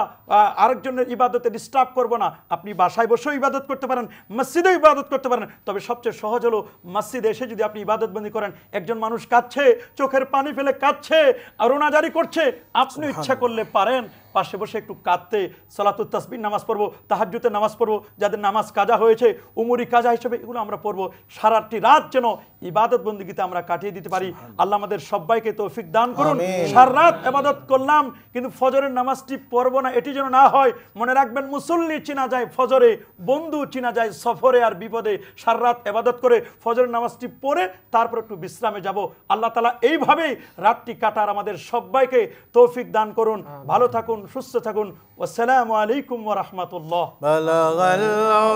আরেকজনের ইবাদতে ডিস্টার্ব করব না। আপনি বাসায় বসেও ইবাদত করতে পারেন, মসজিদেও ইবাদত করতে পারেন, তবে সবচেয়ে সহজ হলো মসজিদে এসে যদি আপনি ইবাদতবন্দি করেন। একজন মানুষ কাঁদছে, চোখের পানি ফেলে কাঁদছে, আর রোনাজারি করছে, আপনি ইচ্ছা করলে পারেন পাশে বসে একটু কাঁদতে, সালাতুত তাসবিহ নামাজ পড়বো, তাহাজ্জুদের নামাজ পড়বো, যাদের নামাজ কাজা হয়েছে উমরি কাজা হিসেবে এগুলো আমরা পড়বো। সারাটি রাত যেন ইবাদত বন্দিগিতে আমরা কাটিয়ে দিতে পারি। আল্লাহ আমাদের সবাইকে তৌফিক দান করুন। সারা রাত ইবাদত করলাম কিন্তু ফজরের নামাজটি পড়বো না, এটি যেন না হয়। মনে রাখবেন, মুসল্লি চিনা যায় ফজরে, বন্ধু চিনা যায় সফরে আর বিপদে। সারা রাত ইবাদত করে ফজরের নামাজটি পড়ে তারপর একটু বিশ্রামে যাব। আল্লাহ তাআলা এইভাবেই রাতটি কাটার আমাদের সবাইকে তৌফিক দান করুন। ভালো থাকুন, সুস্থ থাকুন। ওয়াসসালামু আলাইকুম ওয়া রাহমাতুল্লাহ। বালাগাল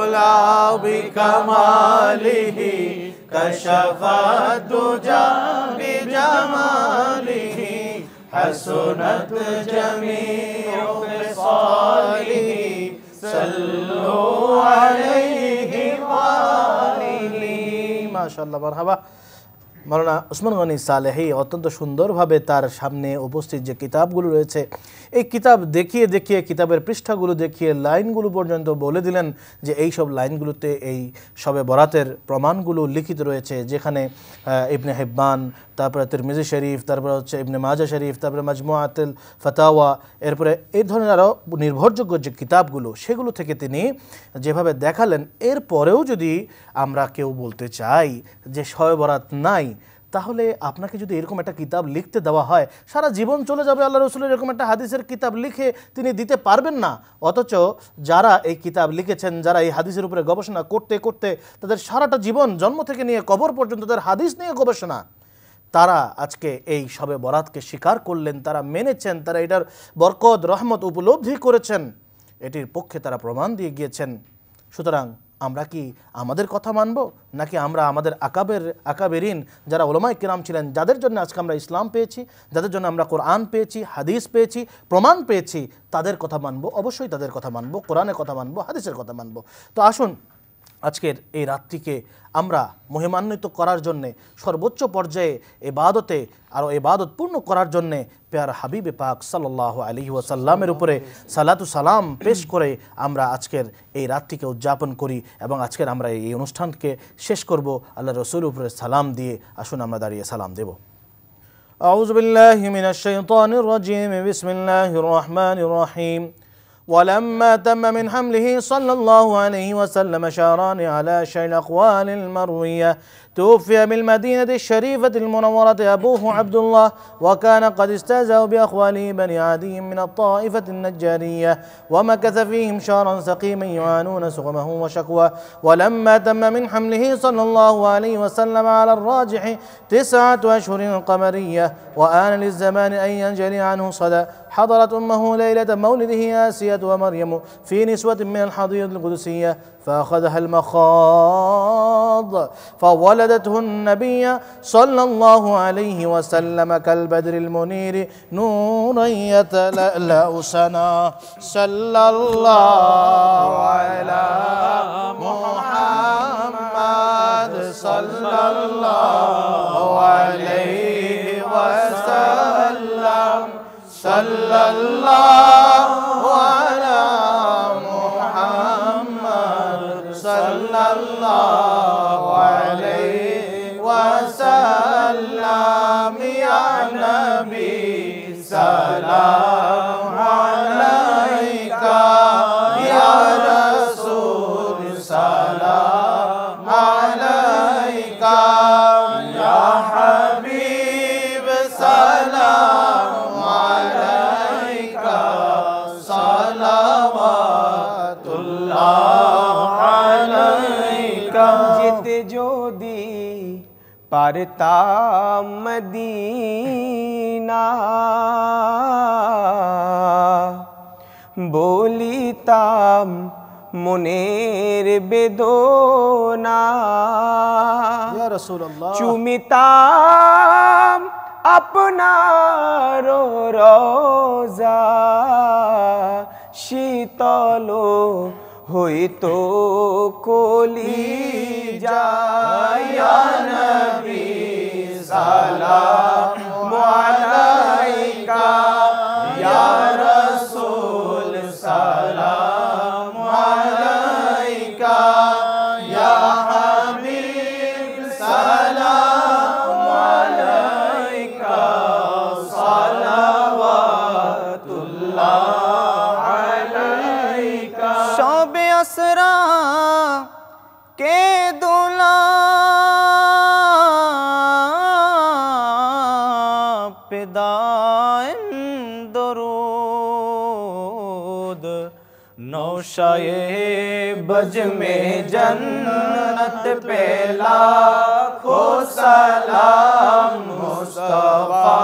উলা বিকামালিহি কাশাফাত দুজা বিজামালিহি হাসনাত জামিউ বিসালিহি সাল্লু আলাইহি ওয়া আলিহি। মাশাআল্লাহ, মারহাবা। মাওলানা ওসমান গনি সালেহী অত্যন্ত সুন্দরভাবে তার সামনে উপস্থিত যে কিতাবগুলো রয়েছে, এই কিতাব দেখিয়ে দেখিয়ে, কিতাবের পৃষ্ঠাগুলো দেখিয়ে লাইনগুলো পর্যন্ত বলে দিলেন যে এই সব লাইনগুলোতে এই শবে বরাতের প্রমাণগুলো লিখিত রয়েছে। যেখানে ইবনে হিব্বান, তারপরে তিরমিজি শরীফ, তারপরে হচ্ছে ইবনে মাজা শরীফ, তারপরে মাজমুআতুল ফাতাওয়া, এরপরে এই ধরনের আরও নির্ভরযোগ্য যে কিতাবগুলো, সেগুলো থেকে তিনি যেভাবে দেখালেন, এরপরেও যদি আমরা কেউ বলতে চাই যে শবে বরাত নাই, তাহলে আপনাকে যদি এরকম একটা কিতাব লিখতে দেওয়া হয়, সারা জীবন চলে যাবে। আল্লাহ রসুলের এরকম একটা হাদিসের কিতাব লিখে তিনি দিতে পারবেন না। অথচ যারা এই কিতাব লিখেছেন, যারা এই হাদিসের উপরে গবেষণা করতে করতে তাদের সারাটা জীবন, জন্ম থেকে নিয়ে কবর পর্যন্ত তাদের হাদিস নিয়ে গবেষণা, তারা আজকে এই শবে বরাতকে স্বীকার করলেন, তারা মেনেছেন, তারা এটার বরকত রহমত উপলব্ধি করেছেন, এটির পক্ষে তারা প্রমাণ দিয়ে গিয়েছেন। সুতরাং আমরা কি আমাদের কথা মানব, নাকি আমরা আমাদের আকাবেরিন যারা উলামায়ে কিরাম ছিলেন, যাদের জন্য আজকে আমরা ইসলাম পেয়েছি, যাদের জন্য আমরা কোরআন পেয়েছি, হাদিস পেয়েছি, প্রমাণ পেয়েছি, তাদের কথা মানব? অবশ্যই তাদের কথা মানব, কোরআনের কথা মানব, হাদিসের কথা মানব। তো আসুন আজকের এই রাতটিকে আমরা মহিমান্বিত করার জন্যে, সর্বোচ্চ পর্যায়ে ইবাদতে আরও ইবাদত পূর্ণ করার জন্যে প্যার হাবিবে পাক সাল্লাল্লাহু আলাইহি ওয়াসাল্লামের উপরে সালাতু সালাম পেশ করে আমরা আজকের এই রাতটিকে উদযাপন করি এবং আজকের আমরা এই অনুষ্ঠানকে শেষ করব আল্লাহ রসুলের উপরে সালাম দিয়ে। আসুন আমরা দাঁড়িয়ে সালাম দেব। আউযু বিল্লাহি মিনাশ শাইতানির রাজিম, বিসমিল্লাহির রহমানির রহিম। ولما تم من حمله صلى الله عليه وسلم شهران على شيء الأقوال المروية توفي بالمدينة الشريفة المنورة أبوه عبد الله، وكان قد استهزأ بأخواله بني عدي من الطائفة النجارية، ومكث فيهم شهرا سقيما يعانون سقمه وشكواه. ولما تم من حمله صلى الله عليه وسلم على الراجح 9 أشهر قمرية، وآن للزمان أن ينجلي عنه صدى، حضرت أمه ليلة مولده آسية ومريم في نسوة من الحضيض القدسية، فأخذها المخاض فولدته النبي صلى الله عليه وسلم كالبدر المنير نورا يتلألأ سنا. صلى الله على محمد صلى الله عليه وسلم. صلى الله على محمد صلى الله عليه وسلم. يا نبي سلام عليك، يا رسول سلام عليك، يا حبيب سلام عليك، صلوات الله عليك. পারতাম মদিনা বলিতাম মনের বেদনা ইয়া রাসূলুল্লাহ চুমিতাম আপনার রোজা শীতল হইতো কলিজা ইয়া নবী সালাম আলাইকা ইয়া রাসূল সালাম আলাইকা ইয়া হাবিব সালাম আলাইকা সালাওয়াতুল্লাহ আলাইকা শবে আসরা কে দোলা পেদায়েন দরুদ नौशाए बज में जन्नत पे लाखों सलाम मुस्तफा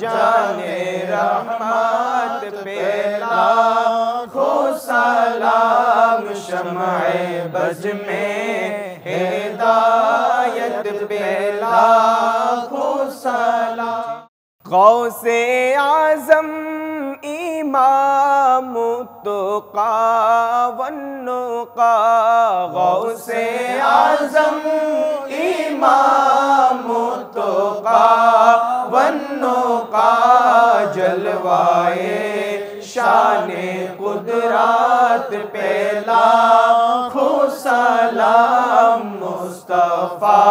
जाने रहमत पे लाखों सलाम शम्ए बज में हिदायत पे लाखों सलाम गौसे आजम इमाम तुका वन्नुका गौसे आजम इमाम तुका वन्नुका जलवाए शाने कुदरत पे लाखों सलाम मुस्तफा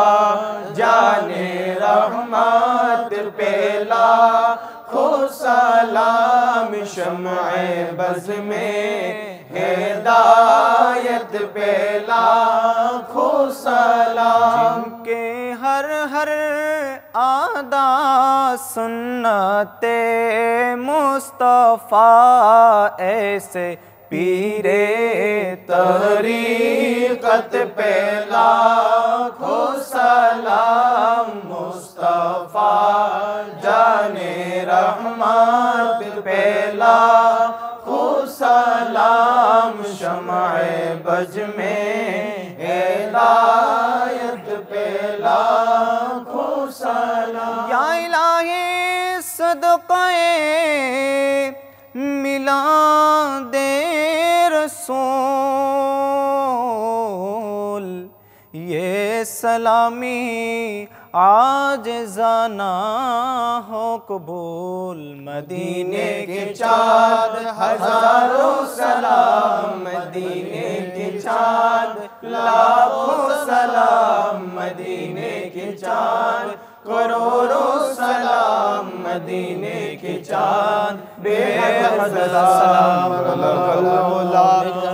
जाने रहमत पे लाखों सलाम शम्ए बज़ में हिदायत पे लाखों सलाम जिनके हर हर आदा सुन्नते मुस्तफा ऐसे पीरे तरीक़त पे लाखों सलाम मुस्तफा जाने रहमत पे लाखों सलाम शम्ए बज में हिदायत पे लाखों सलाम या इलाही सदक़े मिला दे रसूल ये सलामी आज जाना हो कबूल मदीने के चाँद हजारों सलाम मदीने के चाँद लाखों सलाम मदीने के चाँद करोड़ों सलाम मदीने के चाँद बेहद सलाम मौला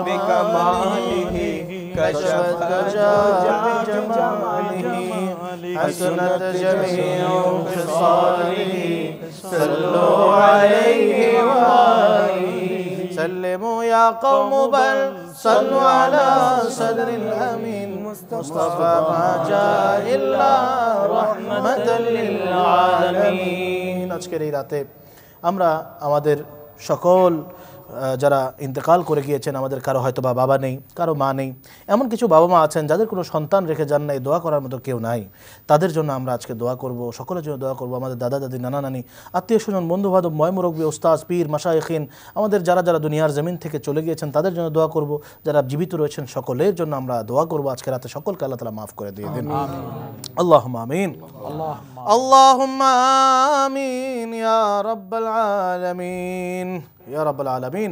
बिकमालिही कशफ जमालिही हसनत जमीउ खिसालिही सल्लु अलैहि सल्लिमु या कौम बल सल्लु अला सदरिल अमीन मुस्तफा मा जाअ इल्ला रहमतल लिल आलामीन। আজকের এই রাতে আমরা আমাদের সকল যারা ইন্তেকাল করে গিয়েছেন, আমাদের কারো হয়তো বা বাবা নেই, কারো মা নেই, এমন কিছু বাবা মা আছেন যাদের কোনো সন্তান রেখে যান নাই, দোয়া করার মতো কেউ নাই, তাদের জন্য আমরা আজকে দোয়া করব, সকলের জন্য দোয়া করব। আমাদের দাদা দাদি, নানা নানি, আত্মীয় স্বজন, বন্ধু বান্ধব, ময়মুরব্বী, ওস্তাজ, পীর, মাশায়েখিন, আমাদের যারা যারা দুনিয়ার জমিন থেকে চলে গিয়েছেন তাদের জন্য দোয়া করব। যারা জীবিত রয়েছেন সকলের জন্য আমরা দোয়া করব। আজকে রাতে সকলকে আল্লাহ তাআলা মাফ করে দিয়ে দিন। আল্লাহুম্মা আমিন, আল্লাহুম্মা আমিন ইয়া রাব্বাল আলামিন, ইয়া রাব্বাল আলামিন।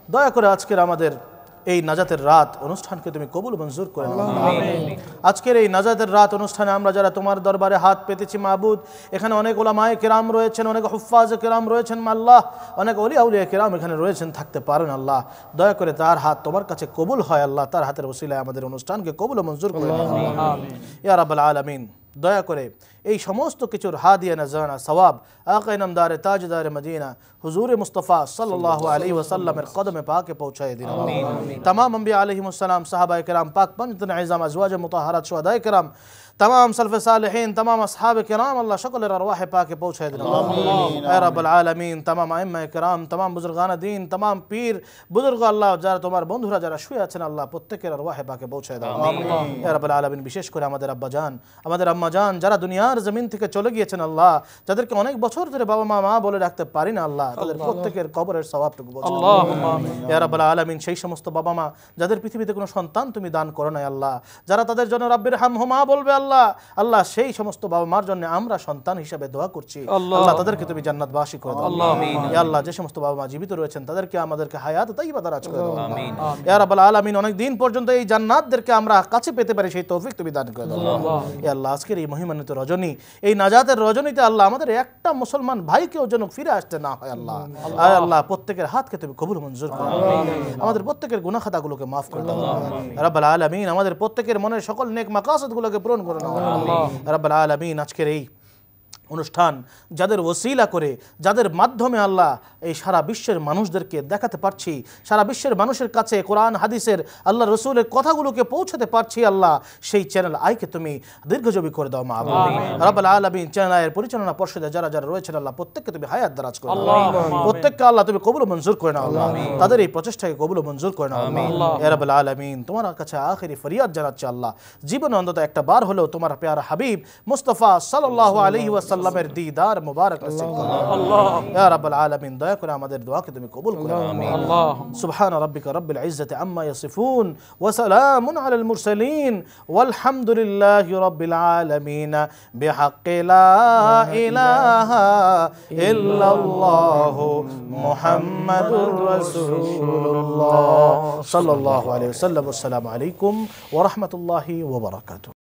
দয়া করে আজকের আমাদের এই নাজাতের রাত অনুষ্ঠানকে তুমি কবুল মঞ্জুর করে নাও। আজকের এই নাজাতের রাত অনুষ্ঠানে আমরা যারা তোমার দরবারে হাত পেতেছি মাবুদ, এখানে অনেক উলামায়ে কেরাম রয়েছেন, অনেক হুফাজে কেরাম রয়েছেন আল্লাহ, অনেক ওলিয়া উলিয়া কেরাম এখানে রয়েছেন, থাকতে পারেন আল্লাহ। দয়া করে তার হাত তোমার কাছে কবুল হয় আল্লাহ, তার হাতের ওসিলায় আমাদের অনুষ্ঠানকে কবুল মঞ্জুর করে নাও ইয়া রাব্বাল আলামিন। দয়া করে এই সমস্ত কিছুর হাদিয়া নাজানা সওয়াব আকা ইনামদার তাজদার মদিনা হুজুর মুস্তাফা সাল্লাল্লাহু আলাইহি ওয়াসাল্লামের কদমে পাকে পৌঁছায় দিন। तमाम अंबिया अलैहिमुस्सलाम, साहबाए किराम, पाक पंजतन इज़ाम, अज़वाज मुतहहरात, शुहदाए किराम, तमाम सल्फ़े सालिहीन, तमाम असहाब किराम अल्लाह शकलेर अरवाह पाके पहुँचाए देना ऐ रब्बुल आलमीन। तमाम आइम्मा किराम, तमाम बुजुर्गान दीन, तमाम पीर बुजुर्ग আল্লাহ যারা তোমার বন্ধুরা যারা শুয়ে আছেন আল্লাহ প্রত্যেকের আরওয়াহে পাকে পৌঁছায় দাও ইয়া রাব্বুল আলামিন। বিশেষ করে আমাদের আব্বাজান, আমাদের আম্মাজান যারা দুনিয়ার জমিন থেকে চলে গিয়েছেন আল্লাহ, যাদেরকে অনেক বছর ধরে বাবা মা মা বলে রাখতে পারি না আল্লাহ, তাদের প্রত্যেকের কবরের সওয়াবটুকু পৌঁছায় দাও ইয়া রাব্বুল আলামিন। সেই সমস্ত বাবা মা যাদের পৃথিবীতে কোনো সন্তান তুমি দান করো না আল্লাহ, যারা তাদের জন্য রাব্বির হামহুমা বলবে আল্লাহ, আল্লাহ সেই সমস্ত বাবা মার জন্য আমরা সন্তান হিসেবে দোয়া করছি আল্লাহ, তাদেরকে তুমি জান্নাতবাসী করে দাও ইয়া আল্লাহ। যে সমস্ত বাবা মা জীবিত রয়েছেন তাদেরকে আমাদেরকে হায়াত তাইয়্যিবা দারাজ করে দাও ইয়া রাব্বুল আলামিন। অনেক দিন পর্যন্ত এই জান্নাতদেরকে আমরা কাছে পেতে পারি সেই তৌফিক তুমি দান করে দাও ইয়া আল্লাহ। আজকের এই মহিমান্বিত রজনী, এই নাজাতের রজনীতে আল্লাহ আমাদের একটা মুসলমান ভাইকেও যেন ফিরে আসতে না হয় আল্লাহ। আয় আল্লাহ প্রত্যেকের হাতকে তুমি কবুল মঞ্জুর করো, আমাদের প্রত্যেকের গুনাহ খাতাগুলোকে মাফ করে দাও রাব্বুল আলামিন। আমাদের প্রত্যেকের মনের সকল নেক মাকাসিদগুলোকে পূরণ করে নাও রাব্বুল আলামিন। আজকের এই অনুষ্ঠান যাদের ওসিলা করে, যাদের মাধ্যমে আল্লাহ এই সারা বিশ্বের মানুষদেরকে দেখাতে পারছি, সারা বিশ্বের মানুষের কাছে কোরআন হাদিসের আল্লাহ রসুলের কথাগুলোকে পৌঁছাতে পারছি আল্লাহ, সেই চ্যানেল আইকে তুমি দীর্ঘজীবী করে দাও মাহবুব রাব্বুল আলামিন। চ্যানেলের পরিচালনা পর্ষদে যারা যারা রয়েছেন আল্লাহ প্রত্যেককে তুমি হায়াত দারাজ করে দাও, প্রত্যেককে আল্লাহ তুমি কবুল মঞ্জুর করে নাও আল্লাহ, তাদের এই প্রচেষ্টাকে কবুল মঞ্জুর করে নাও ইয়া রাব্বুল আলামিন। তোমার কাছে আখেরি ফরিয়াদ জানাচ্ছি আল্লাহ, জীবনে অন্তত একটা বার হলেও তোমার প্যারা হাবিব মুস্তাফা সাল্লাল্লাহু আলাইহি ওয়াসাল্লামের দিদার মুবারক নসিব করো আল্লাহ ইয়া রাব্বুল আলামিন। দয়া করে আমাদের দোয়াকে তুমি কবুল করো আল্লাহ। সুবহান রাব্বিকা রাব্বিল ইজ্জাতি আম্মা ইয়াসিফুন ওয়া সালামুন আলাল মুরসালিন ওয়ালহামদুলিল্লাহি রাব্বিল আলামিন বিহাক্কি লা ইলাহা ইল্লাল্লাহু মুহাম্মাদুর রাসূলুল্লাহ সাল্লাল্লাহু আলাইহি ওয়াসাল্লাম। আসসালামু আলাইকুম ওয়া রাহমাতুল্লাহি ওয়া বারাকাতুহু।